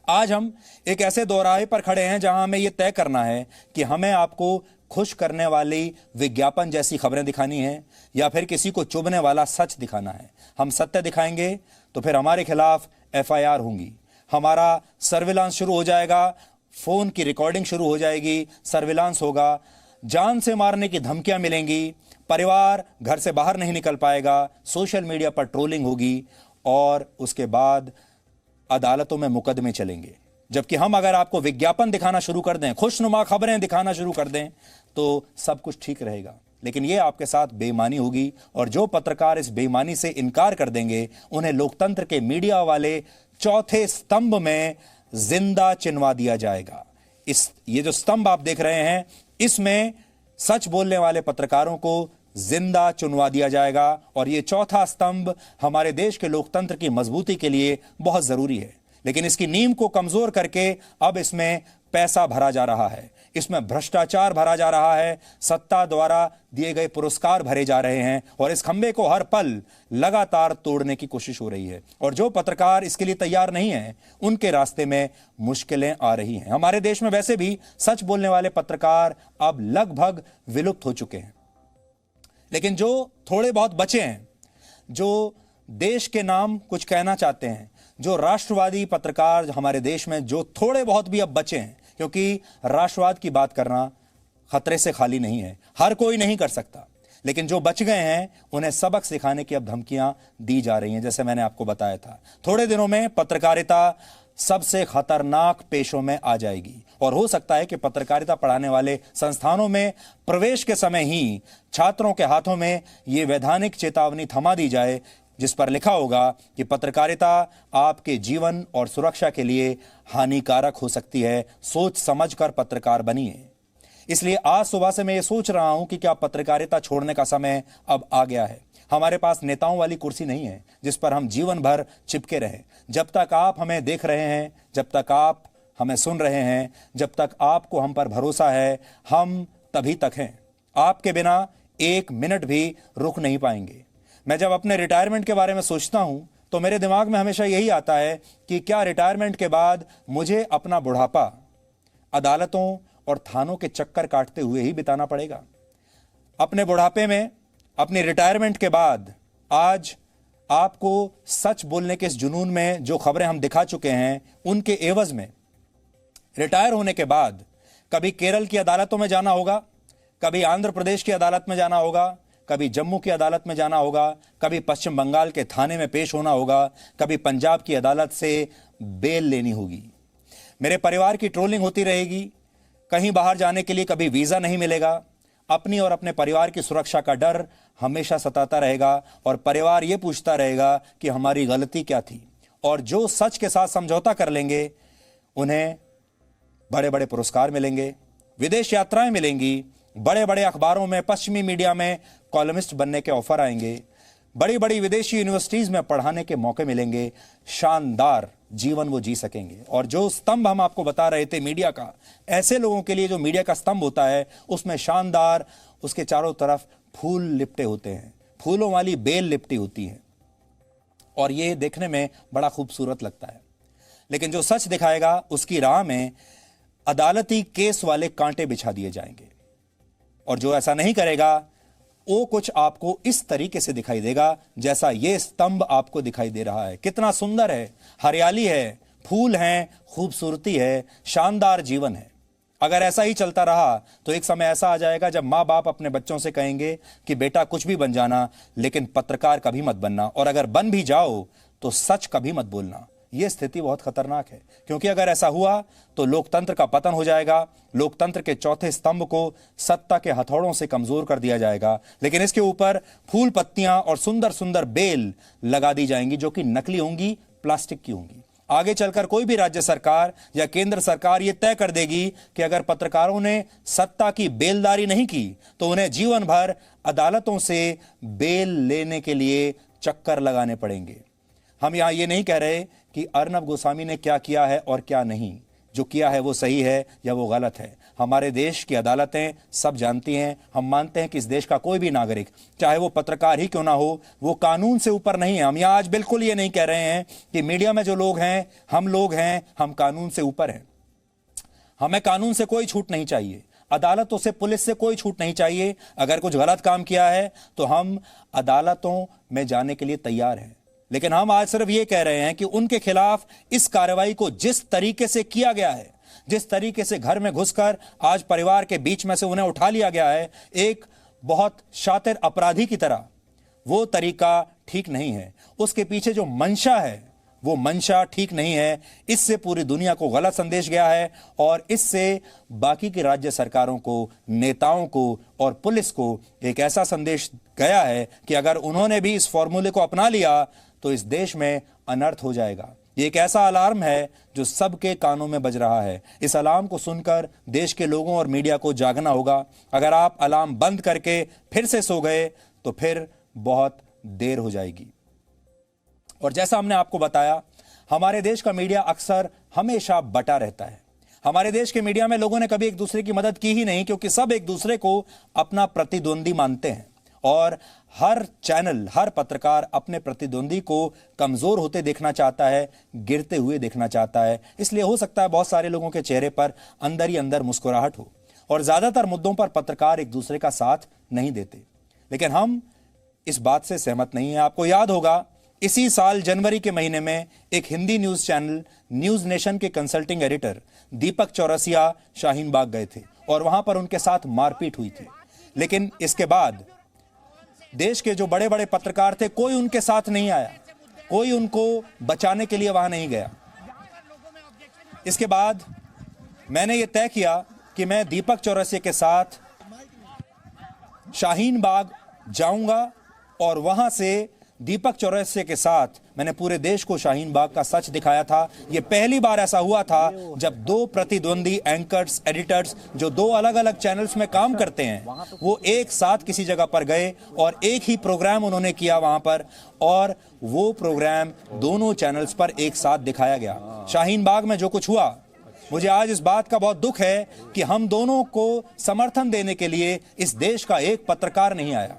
आज हम एक ऐसे दोराहे पर खड़े हैं जहां हमें यह तय करना है कि हमें आपको खुश करने वाली विज्ञापन जैसी खबरें दिखानी है या फिर किसी को चुभने वाला सच दिखाना है। हम सत्य दिखाएंगे तो फिर हमारे खिलाफ एफआईआर होंगी, हमारा सर्विलांस शुरू हो जाएगा, फोन की रिकॉर्डिंग शुरू हो जाएगी, सर्विलांस होगा, जान से मारने की धमकियां मिलेंगी, परिवार घर से बाहर नहीं निकल पाएगा, सोशल मीडिया पर ट्रोलिंग होगी और उसके बाद अदालतों में मुकदमे चलेंगे। जबकि हम अगर आपको विज्ञापन दिखाना शुरू कर दें, खुशनुमा खबरें दिखाना शुरू कर दें, तो सब कुछ ठीक रहेगा। लेकिन यह आपके साथ बेईमानी होगी और जो पत्रकार इस बेईमानी से इनकार कर देंगे, उन्हें लोकतंत्र के मीडिया वाले चौथे स्तंभ में जिंदा चिनवा दिया जाएगा। ये जो स्तंभ आप देख रहे हैं, इसमें सच बोलने वाले पत्रकारों को जिंदा चुनवा दिया जाएगा और यह चौथा स्तंभ हमारे देश के लोकतंत्र की मजबूती के लिए बहुत जरूरी है। लेकिन इसकी नींव को कमजोर करके अब इसमें पैसा भरा जा रहा है, इसमें भ्रष्टाचार भरा जा रहा है, सत्ता द्वारा दिए गए पुरस्कार भरे जा रहे हैं और इस खंबे को हर पल लगातार तोड़ने की कोशिश हो रही है। और जो पत्रकार इसके लिए तैयार नहीं है, उनके रास्ते में मुश्किलें आ रही हैं। हमारे देश में वैसे भी सच बोलने वाले पत्रकार अब लगभग विलुप्त हो चुके हैं, लेकिन जो थोड़े बहुत बचे हैं, जो देश के नाम कुछ कहना चाहते हैं, जो राष्ट्रवादी पत्रकार हमारे देश में जो थोड़े बहुत भी अब बचे हैं, क्योंकि राष्ट्रवाद की बात करना खतरे से खाली नहीं है, हर कोई नहीं कर सकता, लेकिन जो बच गए हैं उन्हें सबक सिखाने की अब धमकियां दी जा रही हैं। जैसे मैंने आपको बताया था, थोड़े दिनों में पत्रकारिता सबसे खतरनाक पेशों में आ जाएगी और हो सकता है कि पत्रकारिता पढ़ाने वाले संस्थानों में प्रवेश के समय ही छात्रों के हाथों में यह वैधानिक चेतावनी थमा दी जाए, जिस पर लिखा होगा कि पत्रकारिता आपके जीवन और सुरक्षा के लिए हानिकारक हो सकती है, सोच समझकर पत्रकार बनिए। इसलिए आज सुबह से मैं ये सोच रहा हूं कि क्या पत्रकारिता छोड़ने का समय अब आ गया है। हमारे पास नेताओं वाली कुर्सी नहीं है जिस पर हम जीवन भर चिपके रहें। जब तक आप हमें देख रहे हैं, जब तक आप हमें सुन रहे हैं, जब तक आपको हम पर भरोसा है, हम तभी तक हैं। आपके बिना एक मिनट भी रुक नहीं पाएंगे। मैं जब अपने रिटायरमेंट के बारे में सोचता हूं तो मेरे दिमाग में हमेशा यही आता है कि क्या रिटायरमेंट के बाद मुझे अपना बुढ़ापा अदालतों और थानों के चक्कर काटते हुए ही बिताना पड़ेगा। अपने बुढ़ापे में, अपनी रिटायरमेंट के बाद आज आपको सच बोलने के इस जुनून में जो खबरें हम दिखा चुके हैं, उनके एवज में रिटायर होने के बाद कभी केरल की अदालतों में जाना होगा, कभी आंध्र प्रदेश की अदालत में जाना होगा, कभी जम्मू की अदालत में जाना होगा, कभी पश्चिम बंगाल के थाने में पेश होना होगा, कभी पंजाब की अदालत से बेल लेनी होगी। मेरे परिवार की ट्रोलिंग होती रहेगी, कहीं बाहर जाने के लिए कभी वीजा नहीं मिलेगा। अपनी और अपने परिवार की सुरक्षा का डर हमेशा सताता रहेगा और परिवार यह पूछता रहेगा कि हमारी गलती क्या थी। और जो सच के साथ समझौता कर लेंगे उन्हें बड़े बड़े पुरस्कार मिलेंगे, विदेश यात्राएं मिलेंगी, बड़े बड़े अखबारों में, पश्चिमी मीडिया में कॉलमिस्ट बनने के ऑफर आएंगे, बड़ी बड़ी विदेशी यूनिवर्सिटीज में पढ़ाने के मौके मिलेंगे, शानदार जीवन वो जी सकेंगे। और जो स्तंभ हम आपको बता रहे थे मीडिया का, ऐसे लोगों के लिए जो मीडिया का स्तंभ होता है उसमें शानदार, उसके चारों तरफ फूल लिपटे होते हैं, फूलों वाली बेल लिपटी होती है और ये देखने में बड़ा खूबसूरत लगता है। लेकिन जो सच दिखाएगा उसकी राह में अदालती केस वाले कांटे बिछा दिए जाएंगे और जो ऐसा नहीं करेगा वो कुछ आपको इस तरीके से दिखाई देगा जैसा ये स्तंभ आपको दिखाई दे रहा है। कितना सुंदर है, हरियाली है, फूल हैं, खूबसूरती है, शानदार जीवन है। अगर ऐसा ही चलता रहा तो एक समय ऐसा आ जाएगा जब माँ बाप अपने बच्चों से कहेंगे कि बेटा कुछ भी बन जाना, लेकिन पत्रकार कभी मत बनना, और अगर बन भी जाओ तो सच कभी मत बोलना। यह स्थिति बहुत खतरनाक है, क्योंकि अगर ऐसा हुआ तो लोकतंत्र का पतन हो जाएगा। लोकतंत्र के चौथे स्तंभ को सत्ता के हथौड़ों से कमजोर कर दिया जाएगा, लेकिन इसके ऊपर फूल पत्तियां और सुंदर सुंदर बेल लगा दी जाएंगी जो कि नकली होंगी, प्लास्टिक की होंगी। आगे चलकर कोई भी राज्य सरकार या केंद्र सरकार यह तय कर देगी कि अगर पत्रकारों ने सत्ता की बेलदारी नहीं की तो उन्हें जीवन भर अदालतों से बेल लेने के लिए चक्कर लगाने पड़ेंगे। हम यहां ये नहीं कह रहे कि अर्नब गोस्वामी ने क्या किया है और क्या नहीं, जो किया है वो सही है या वो गलत है। हमारे देश की अदालतें सब जानती हैं। हम मानते हैं कि इस देश का कोई भी नागरिक, चाहे वो पत्रकार ही क्यों ना हो, वो कानून से ऊपर नहीं है। हम यहाँ आज बिल्कुल ये नहीं कह रहे हैं कि मीडिया में जो लोग हैं, हम कानून से ऊपर हैं। हमें कानून से कोई छूट नहीं चाहिए, अदालतों से, पुलिस से कोई छूट नहीं चाहिए। अगर कुछ गलत काम किया है तो हम अदालतों में जाने के लिए तैयार हैं, लेकिन हम आज सिर्फ ये कह रहे हैं कि उनके खिलाफ इस कार्रवाई को जिस तरीके से किया गया है, जिस तरीके से घर में घुसकर आज परिवार के बीच में से उन्हें उठा लिया गया है एक बहुत शातिर अपराधी की तरह, वो तरीका ठीक नहीं है। उसके पीछे जो मंशा है वो मंशा ठीक नहीं है। इससे पूरी दुनिया को गलत संदेश गया है और इससे बाकी की राज्य सरकारों को, नेताओं को और पुलिस को एक ऐसा संदेश गया है कि अगर उन्होंने भी इस फॉर्मूले को अपना लिया तो इस देश में अनर्थ हो जाएगा। ये एक ऐसा अलार्म है जो सबके कानों में बज रहा है। इस अलार्म को सुनकर देश के लोगों और मीडिया को जागना होगा। अगर आप अलार्म बंद करके फिर से सो गए तो फिर बहुत देर हो जाएगी। और जैसा हमने आपको बताया, हमारे देश का मीडिया अक्सर हमेशा बटा रहता है। हमारे देश के मीडिया में लोगों ने कभी एक दूसरे की मदद की ही नहीं, क्योंकि सब एक दूसरे को अपना प्रतिद्वंदी मानते हैं और हर चैनल, हर पत्रकार अपने प्रतिद्वंदी को कमजोर होते देखना चाहता है, गिरते हुए देखना चाहता है। इसलिए हो सकता है बहुत सारे लोगों के चेहरे पर अंदर ही अंदर मुस्कुराहट हो और ज्यादातर मुद्दों पर पत्रकार एक दूसरे का साथ नहीं देते। लेकिन हम इस बात से सहमत नहीं है। आपको याद होगा, इसी साल जनवरी के महीने में एक Hindi news channel news nation के कंसल्टिंग एडिटर दीपक चौरसिया शाहीन बाग गए थे और वहां पर उनके साथ मारपीट हुई थी। लेकिन इसके बाद देश के जो बड़े बड़े पत्रकार थे, कोई उनके साथ नहीं आया, कोई उनको बचाने के लिए वहां नहीं गया। इसके बाद मैंने ये तय किया कि मैं दीपक चौरसिया के साथ शाहीन बाग जाऊंगा और वहां से दीपक चौरसिया के साथ मैंने पूरे देश को शाहीन बाग का सच दिखाया था। यह पहली बार ऐसा हुआ था जब दो प्रतिद्वंदी एंकर्स, एडिटर्स जो दो अलग अलग चैनल्स में काम करते हैं, वो एक साथ किसी जगह पर गए और एक ही प्रोग्राम उन्होंने किया वहां पर, और वो प्रोग्राम दोनों चैनल्स पर एक साथ दिखाया गया। शाहीन बाग में जो कुछ हुआ, मुझे आज इस बात का बहुत दुख है कि हम दोनों को समर्थन देने के लिए इस देश का एक पत्रकार नहीं आया,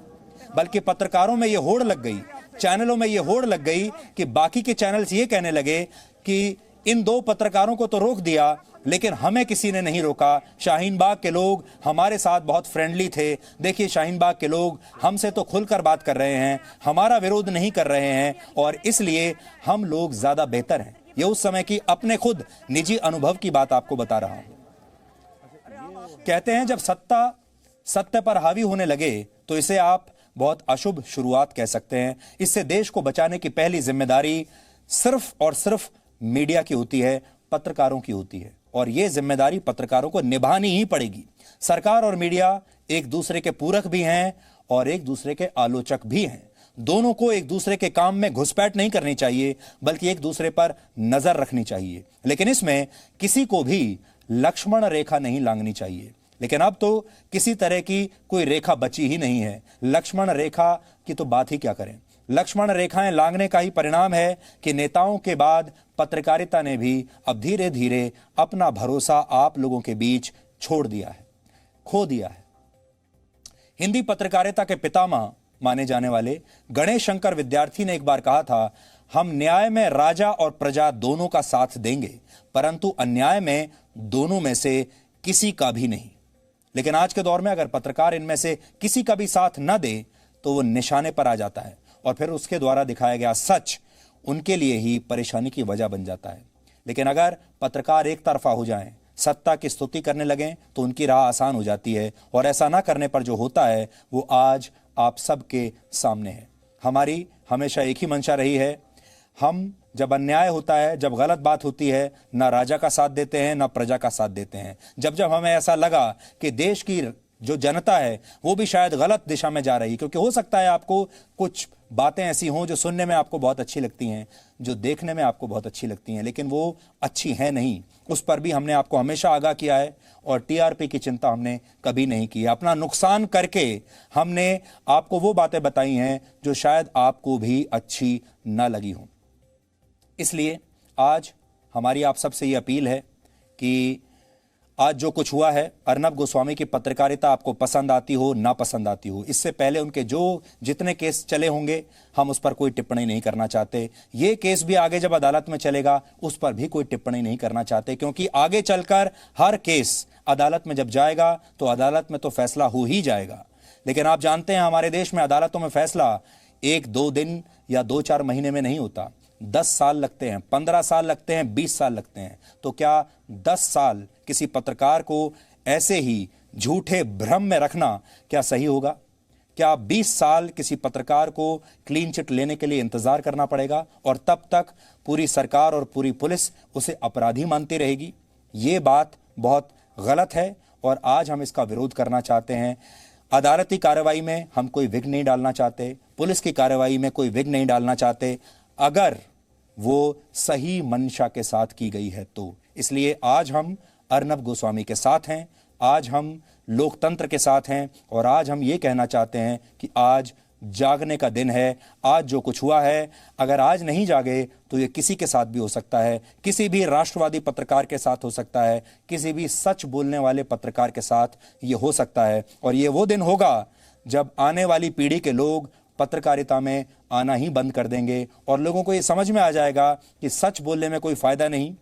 बल्कि पत्रकारों में यह होड़ लग गई, चैनलों में यह होड़ लग गई कि बाकी के चैनल्स ये कहने लगे कि इन दो पत्रकारों को तो रोक दिया लेकिन हमें किसी ने नहीं रोका। शाहीन बाग के लोग हमारे साथ बहुत फ्रेंडली थे। देखिए, शाहीन बाग के लोग हमसे तो खुलकर बात कर रहे हैं, हमारा विरोध नहीं कर रहे हैं और इसलिए हम लोग ज्यादा बेहतर हैं। ये उस समय की अपने खुद निजी अनुभव की बात आपको बता रहा हूं। कहते हैं जब सत्ता सत्य पर हावी होने लगे तो इसे आप बहुत अशुभ शुरुआत कह सकते हैं। इससे देश को बचाने की पहली जिम्मेदारी सिर्फ और सिर्फ मीडिया की होती है, पत्रकारों की होती है, और यह जिम्मेदारी पत्रकारों को निभानी ही पड़ेगी। सरकार और मीडिया एक दूसरे के पूरक भी हैं और एक दूसरे के आलोचक भी हैं। दोनों को एक दूसरे के काम में घुसपैठ नहीं करनी चाहिए, बल्कि एक दूसरे पर नजर रखनी चाहिए। लेकिन इसमें किसी को भी लक्ष्मण रेखा नहीं लांघनी चाहिए। लेकिन अब तो किसी तरह की कोई रेखा बची ही नहीं है। लक्ष्मण रेखा की तो बात ही क्या करें। लक्ष्मण रेखाएं लांघने का ही परिणाम है कि नेताओं के बाद पत्रकारिता ने भी अब धीरे धीरे अपना भरोसा आप लोगों के बीच छोड़ दिया है, खो दिया है। हिंदी पत्रकारिता के पितामह माने जाने वाले गणेश शंकर विद्यार्थी ने एक बार कहा था, हम न्याय में राजा और प्रजा दोनों का साथ देंगे, परंतु अन्याय में दोनों में से किसी का भी नहीं। लेकिन आज के दौर में अगर पत्रकार इनमें से किसी का भी साथ न दे तो वो निशाने पर आ जाता है और फिर उसके द्वारा दिखाया गया सच उनके लिए ही परेशानी की वजह बन जाता है। लेकिन अगर पत्रकार एक तरफा हो जाएं, सत्ता की स्तुति करने लगें, तो उनकी राह आसान हो जाती है। और ऐसा ना करने पर जो होता है वो आज आप सबके सामने है। हमारी हमेशा एक ही मंशा रही है, हम जब अन्याय होता है, जब गलत बात होती है, ना राजा का साथ देते हैं ना प्रजा का साथ देते हैं। जब जब हमें ऐसा लगा कि देश की जो जनता है वो भी शायद गलत दिशा में जा रही है, क्योंकि हो सकता है आपको कुछ बातें ऐसी हों जो सुनने में आपको बहुत अच्छी लगती हैं, जो देखने में आपको बहुत अच्छी लगती हैं, लेकिन वो अच्छी हैं नहीं, उस पर भी हमने आपको हमेशा आगाह किया है और टीआरपी की चिंता हमने कभी नहीं की। अपना नुकसान करके हमने आपको वो बातें बताई हैं जो शायद आपको भी अच्छी ना लगी हों। इसलिए आज हमारी आप सबसे ये अपील है कि आज जो कुछ हुआ है, अर्नब गोस्वामी की पत्रकारिता आपको पसंद आती हो ना पसंद आती हो, इससे पहले उनके जितने केस चले होंगे हम उस पर कोई टिप्पणी नहीं करना चाहते। ये केस भी आगे जब अदालत में चलेगा उस पर भी कोई टिप्पणी नहीं करना चाहते, क्योंकि आगे चलकर हर केस अदालत में जब जाएगा तो अदालत में तो फैसला हो ही जाएगा। लेकिन आप जानते हैं हमारे देश में अदालतों में फैसला 1-2 दिन या 2-4 महीने में नहीं होता, 10 साल लगते हैं, 15 साल लगते हैं, 20 साल लगते हैं। तो क्या 10 साल किसी पत्रकार को ऐसे ही झूठे भ्रम में रखना क्या सही होगा? क्या 20 साल किसी पत्रकार को क्लीन चिट लेने के लिए इंतजार करना पड़ेगा और तब तक पूरी सरकार और पूरी पुलिस उसे अपराधी मानती रहेगी? ये बात बहुत गलत है और आज हम इसका विरोध करना चाहते हैं। अदालती कार्रवाई में हम कोई विघ्न नहीं डालना चाहते, पुलिस की कार्रवाई में कोई विघ्न नहीं डालना चाहते, अगर वो सही मंशा के साथ की गई है तो। इसलिए आज हम अर्नब गोस्वामी के साथ हैं, आज हम लोकतंत्र के साथ हैं और आज हम ये कहना चाहते हैं कि आज जागने का दिन है। आज जो कुछ हुआ है, अगर आज नहीं जागे तो ये किसी के साथ भी हो सकता है, किसी भी राष्ट्रवादी पत्रकार के साथ हो सकता है, किसी भी सच बोलने वाले पत्रकार के साथ ये हो सकता है। और ये वो दिन होगा जब आने वाली पीढ़ी के लोग पत्रकारिता में आना ही बंद कर देंगे और लोगों को ये समझ में आ जाएगा कि सच बोलने में कोई फायदा नहीं,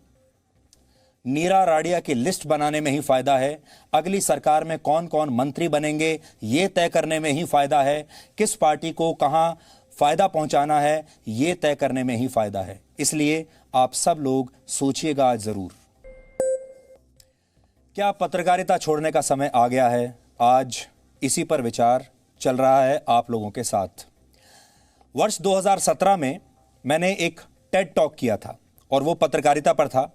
नीरा राडिया की लिस्ट बनाने में ही फायदा है, अगली सरकार में कौन कौन मंत्री बनेंगे ये तय करने में ही फायदा है, किस पार्टी को कहां फायदा पहुंचाना है ये तय करने में ही फायदा है। इसलिए आप सब लोग सोचिएगा आज जरूर, क्या पत्रकारिता छोड़ने का समय आ गया है? आज इसी पर विचार चल रहा है आप लोगों के साथ। वर्ष 2017 में मैंने एक टेड टॉक किया था और वो पत्रकारिता पर था,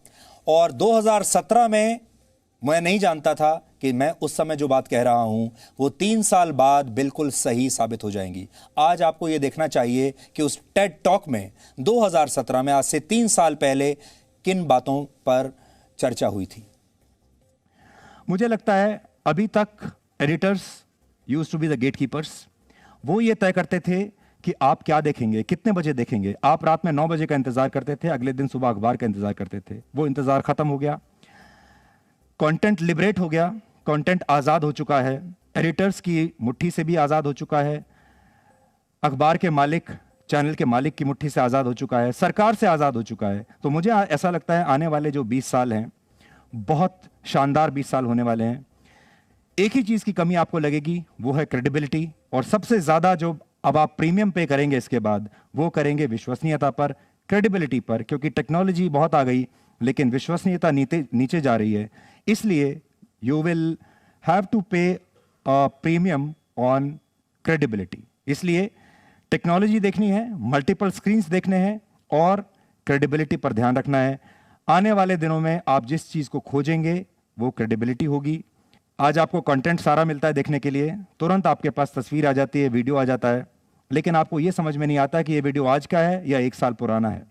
और 2017 में मैं नहीं जानता था कि मैं उस समय जो बात कह रहा हूं वो 3 साल बाद बिल्कुल सही साबित हो जाएंगी। आज आपको ये देखना चाहिए कि उस टेड टॉक में 2017 में, आज से 3 साल पहले, किन बातों पर चर्चा हुई थी। मुझे लगता है अभी तक editors used to be the gatekeepers. वो ये तय करते थे कि आप क्या देखेंगे, कितने बजे देखेंगे। आप रात में 9 बजे का इंतजार करते थे, अगले दिन सुबह अखबार का इंतजार करते थे। वो इंतजार खत्म हो गया, कंटेंट लिबरेट हो गया, कंटेंट आजाद हो चुका है, एडिटर्स की मुट्ठी से भी आजाद हो चुका है, अखबार के मालिक, चैनल के मालिक की मुट्ठी से आजाद हो चुका है, सरकार से आजाद हो चुका है। तो मुझे ऐसा लगता है आने वाले जो 20 साल हैं बहुत शानदार 20 साल होने वाले हैं। एक ही चीज की कमी आपको लगेगी, वो है क्रेडिबिलिटी, और सबसे ज्यादा जो अब आप प्रीमियम पे करेंगे इसके बाद, वो करेंगे विश्वसनीयता पर, क्रेडिबिलिटी पर, क्योंकि टेक्नोलॉजी बहुत आ गई लेकिन विश्वसनीयता नीचे जा रही है। इसलिए यू विल हैव टू पे अ प्रीमियम ऑन क्रेडिबिलिटी। इसलिए टेक्नोलॉजी देखनी है, मल्टीपल स्क्रीन्स देखने हैं और क्रेडिबिलिटी पर ध्यान रखना है। आने वाले दिनों में आप जिस चीज को खोजेंगे वो क्रेडिबिलिटी होगी। आज आपको कंटेंट सारा मिलता है देखने के लिए, तुरंत आपके पास तस्वीर आ जाती है, वीडियो आ जाता है, लेकिन आपको यह समझ में नहीं आता कि ये वीडियो आज का है या 1 साल पुराना है।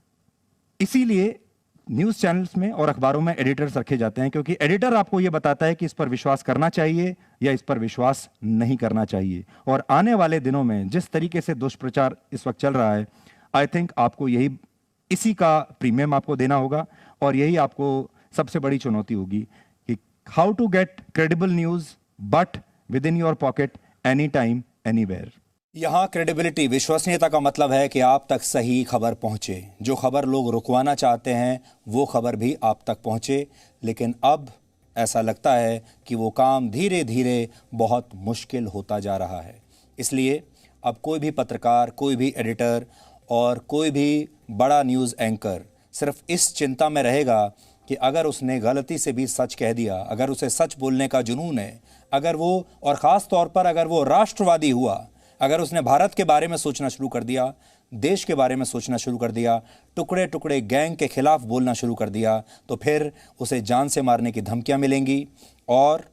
इसीलिए न्यूज़ चैनल्स में और अखबारों में एडिटर्स रखे जाते हैं, क्योंकि एडिटर आपको यह बताता है कि इस पर विश्वास करना चाहिए या इस पर विश्वास नहीं करना चाहिए। और आने वाले दिनों में जिस तरीके से दुष्प्रचार इस वक्त चल रहा है, आई थिंक आपको इसी का प्रीमियम आपको देना होगा और यही आपको सबसे बड़ी चुनौती होगी कि how to get credible news but with in your pocket any time anywhere. यहां क्रेडिबिलिटी, विश्वसनीयता का मतलब है कि आप तक सही खबर पहुंचे, जो खबर लोग रुकवाना चाहते हैं वो खबर भी आप तक पहुंचे। लेकिन अब ऐसा लगता है कि वो काम धीरे धीरे बहुत मुश्किल होता जा रहा है। इसलिए अब कोई भी पत्रकार, कोई भी एडिटर और कोई भी बड़ा न्यूज़ एंकर सिर्फ इस चिंता में रहेगा कि अगर उसने गलती से भी सच कह दिया, अगर उसे सच बोलने का जुनून है, अगर वो, और ख़ास तौर पर अगर वो राष्ट्रवादी हुआ, अगर उसने भारत के बारे में सोचना शुरू कर दिया, देश के बारे में सोचना शुरू कर दिया, टुकड़े टुकड़े गैंग के खिलाफ बोलना शुरू कर दिया, तो फिर उसे जान से मारने की धमकियां मिलेंगी। और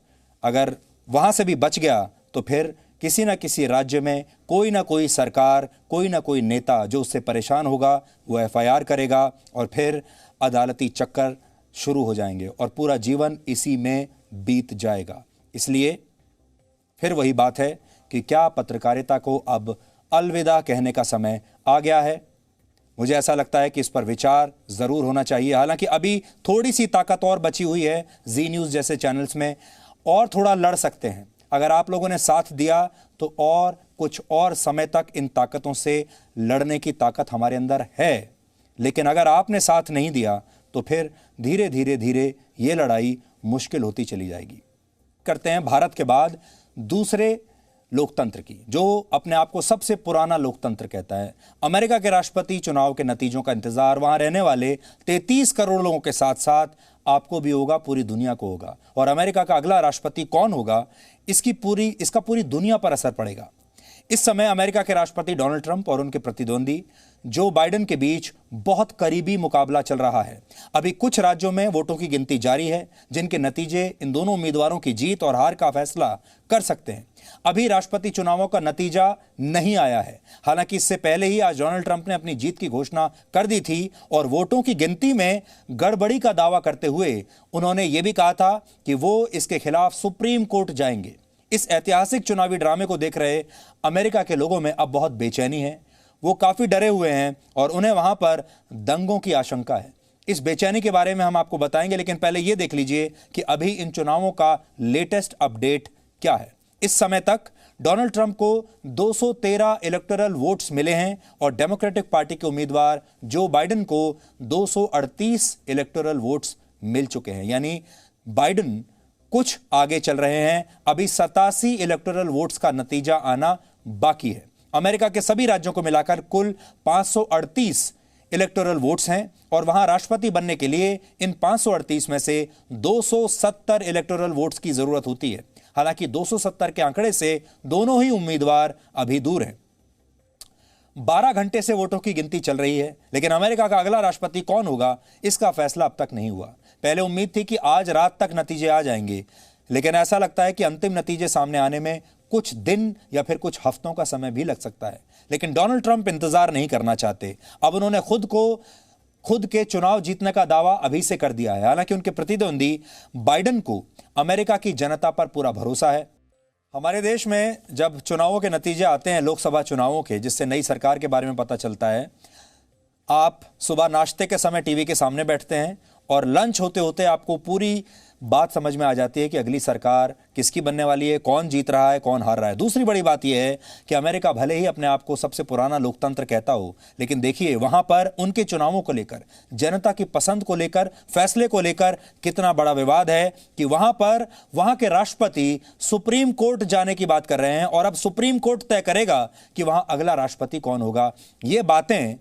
अगर वहाँ से भी बच गया तो फिर किसी न किसी राज्य में कोई ना कोई सरकार, कोई ना कोई नेता जो उससे परेशान होगा वो FIR करेगा और फिर अदालती चक्कर शुरू हो जाएंगे और पूरा जीवन इसी में बीत जाएगा। इसलिए फिर वही बात है कि क्या पत्रकारिता को अब अलविदा कहने का समय आ गया है? मुझे ऐसा लगता है कि इस पर विचार ज़रूर होना चाहिए। हालांकि अभी थोड़ी सी ताकत और बची हुई है जी न्यूज़ जैसे चैनल्स में, और थोड़ा लड़ सकते हैं। अगर आप लोगों ने साथ दिया तो और कुछ और समय तक इन ताकतों से लड़ने की ताकत हमारे अंदर है, लेकिन अगर आपने साथ नहीं दिया तो फिर धीरे धीरे धीरे ये लड़ाई मुश्किल होती चली जाएगी। करते हैं भारत के बाद दूसरे लोकतंत्र की, जो अपने आप को सबसे पुराना लोकतंत्र कहता है। अमेरिका के राष्ट्रपति चुनाव के नतीजों का इंतजार वहां रहने वाले 33 करोड़ लोगों के साथ साथ आपको भी होगा, पूरी दुनिया को होगा। और अमेरिका का अगला राष्ट्रपति कौन होगा, इसका पूरी दुनिया पर असर पड़ेगा। इस समय अमेरिका के राष्ट्रपति डोनाल्ड ट्रंप और उनके प्रतिद्वंदी जो बाइडेन के बीच बहुत करीबी मुकाबला चल रहा है। अभी कुछ राज्यों में वोटों की गिनती जारी है, जिनके नतीजे इन दोनों उम्मीदवारों की जीत और हार का फैसला कर सकते हैं। अभी राष्ट्रपति चुनावों का नतीजा नहीं आया है। हालांकि इससे पहले ही आज डोनाल्ड ट्रंप ने अपनी जीत की घोषणा कर दी थी और वोटों की गिनती में गड़बड़ी का दावा करते हुए उन्होंने ये भी कहा था कि वो इसके खिलाफ सुप्रीम कोर्ट जाएंगे। इस ऐतिहासिक चुनावी ड्रामे को देख रहे अमेरिका के लोगों में अब बहुत बेचैनी है। वो काफी डरे हुए हैं और उन्हें वहां पर दंगों की आशंका है। इस बेचैनी के बारे में हम आपको बताएंगे, लेकिन पहले यह देख लीजिए कि अभी इन चुनावों का लेटेस्ट अपडेट क्या है। इस समय तक डोनाल्ड ट्रंप को 213 इलेक्टोरल वोट्स मिले हैं और डेमोक्रेटिक पार्टी के उम्मीदवार जो बाइडेन को 238 इलेक्टोरल वोट्स मिल चुके हैं, यानी बाइडेन कुछ आगे चल रहे हैं। अभी 87 इलेक्टोरल वोट्स का नतीजा आना बाकी है। अमेरिका के सभी राज्यों को मिलाकर कुल 538 इलेक्टोरल वोट्स हैं और वहां राष्ट्रपति बनने के लिए इन 538 में से 270 इलेक्टोरल वोट्स की जरूरत होती है। हालांकि 270 के आंकड़े से दोनों ही उम्मीदवार अभी दूर हैं। 12 घंटे से वोटों की गिनती चल रही है, लेकिन अमेरिका का अगला राष्ट्रपति कौन होगा इसका फैसला अब तक नहीं हुआ। पहले उम्मीद थी कि आज रात तक नतीजे आ जाएंगे, लेकिन ऐसा लगता है कि अंतिम नतीजे सामने आने में कुछ दिन या फिर कुछ हफ्तों का समय भी लग सकता है। लेकिन डोनाल्ड ट्रंप इंतजार नहीं करना चाहते। अब उन्होंने खुद के चुनाव जीतने का दावा अभी से कर दिया है। हालांकि उनके प्रतिद्वंदी बाइडेन को अमेरिका की जनता पर पूरा भरोसा है। हमारे देश में जब चुनावों के नतीजे आते हैं, लोकसभा चुनावों के, जिससे नई सरकार के बारे में पता चलता है, आप सुबह नाश्ते के समय टीवी के सामने बैठते हैं और लंच होते होते आपको पूरी बात समझ में आ जाती है कि अगली सरकार किसकी बनने वाली है, कौन जीत रहा है, कौन हार रहा है। दूसरी बड़ी बात यह है कि अमेरिका भले ही अपने आप को सबसे पुराना लोकतंत्र कहता हो, लेकिन देखिए वहां पर उनके चुनावों को लेकर, जनता की पसंद को लेकर, फैसले को लेकर कितना बड़ा विवाद है कि वहां पर वहां के राष्ट्रपति सुप्रीम कोर्ट जाने की बात कर रहे हैं और अब सुप्रीम कोर्ट तय करेगा कि वहां अगला राष्ट्रपति कौन होगा। ये बातें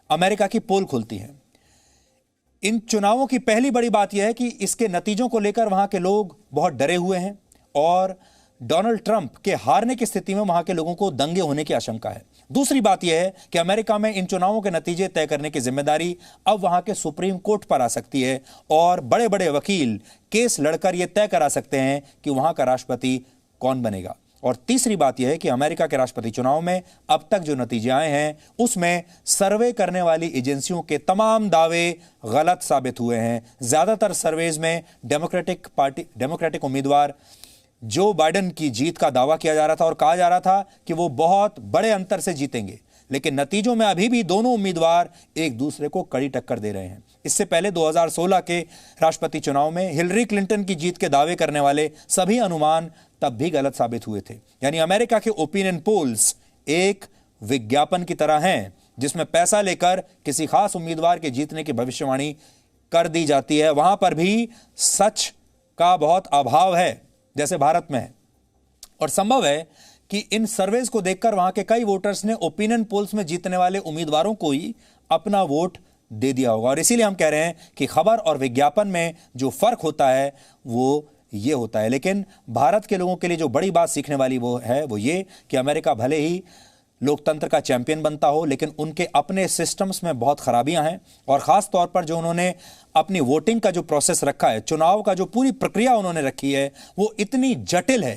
अमेरिका की पोल खुलती हैं। इन चुनावों की पहली बड़ी बात यह है कि इसके नतीजों को लेकर वहां के लोग बहुत डरे हुए हैं और डोनाल्ड ट्रंप के हारने की स्थिति में वहां के लोगों को दंगे होने की आशंका है। दूसरी बात यह है कि अमेरिका में इन चुनावों के नतीजे तय करने की जिम्मेदारी अब वहां के सुप्रीम कोर्ट पर आ सकती है और बड़े बड़े वकील केस लड़कर यह तय करा सकते हैं कि वहां का राष्ट्रपति कौन बनेगा। और तीसरी बात यह है कि अमेरिका के राष्ट्रपति चुनाव में अब तक जो नतीजे आए हैं उसमें सर्वे करने वाली एजेंसियों के तमाम दावे गलत साबित हुए हैं। ज्यादातर सर्वेज में डेमोक्रेटिक उम्मीदवार जो बाइडेन की जीत का दावा किया जा रहा था और कहा जा रहा था कि वो बहुत बड़े अंतर से जीतेंगे, लेकिन नतीजों में अभी भी दोनों उम्मीदवार एक दूसरे को कड़ी टक्कर दे रहे हैं। इससे पहले 2016 के राष्ट्रपति चुनाव में हिलरी क्लिंटन की जीत के दावे करने वाले सभी अनुमान तब भी गलत साबित हुए थे। यानी अमेरिका के ओपिनियन पोल्स एक विज्ञापन की तरह हैं जिसमें पैसा लेकर किसी खास उम्मीदवार के जीतने की भविष्यवाणी कर दी जाती है। वहां पर भी सच का बहुत अभाव है जैसे भारत में है, और संभव है कि इन सर्वेज को देखकर वहां के कई वोटर्स ने ओपिनियन पोल्स में जीतने वाले उम्मीदवारों को ही अपना वोट दे दिया होगा। और इसीलिए हम कह रहे हैं कि खबर और विज्ञापन में जो फर्क होता है वो ये होता है। लेकिन भारत के लोगों के लिए जो बड़ी बात सीखने वाली वो ये कि अमेरिका भले ही लोकतंत्र का चैंपियन बनता हो, लेकिन उनके अपने सिस्टम्स में बहुत खराबियां हैं। और ख़ास तौर पर जो उन्होंने अपनी वोटिंग का जो प्रोसेस रखा है, चुनाव का जो पूरी प्रक्रिया उन्होंने रखी है, वो इतनी जटिल है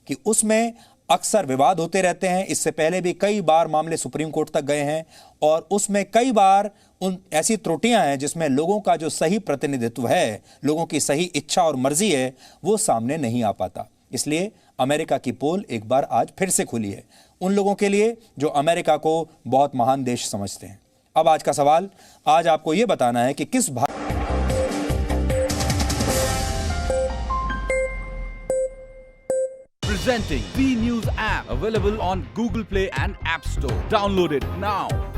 कि उसमें अक्सर विवाद होते रहते हैं। इससे पहले भी कई बार मामले सुप्रीम कोर्ट तक गए हैं और उसमें कई बार उन ऐसी त्रुटियां हैं जिसमें लोगों का जो सही प्रतिनिधित्व है, लोगों की सही इच्छा और मर्जी है, वो सामने नहीं आ पाता। इसलिए अमेरिका की पोल एक बार आज फिर से खुली है उन लोगों के लिए जो अमेरिका को बहुत महान देश समझते हैं। अब आज का सवाल, आज आपको यह बताना है कि किस Presenting B News app, available on Google Play and App Store. Download it now.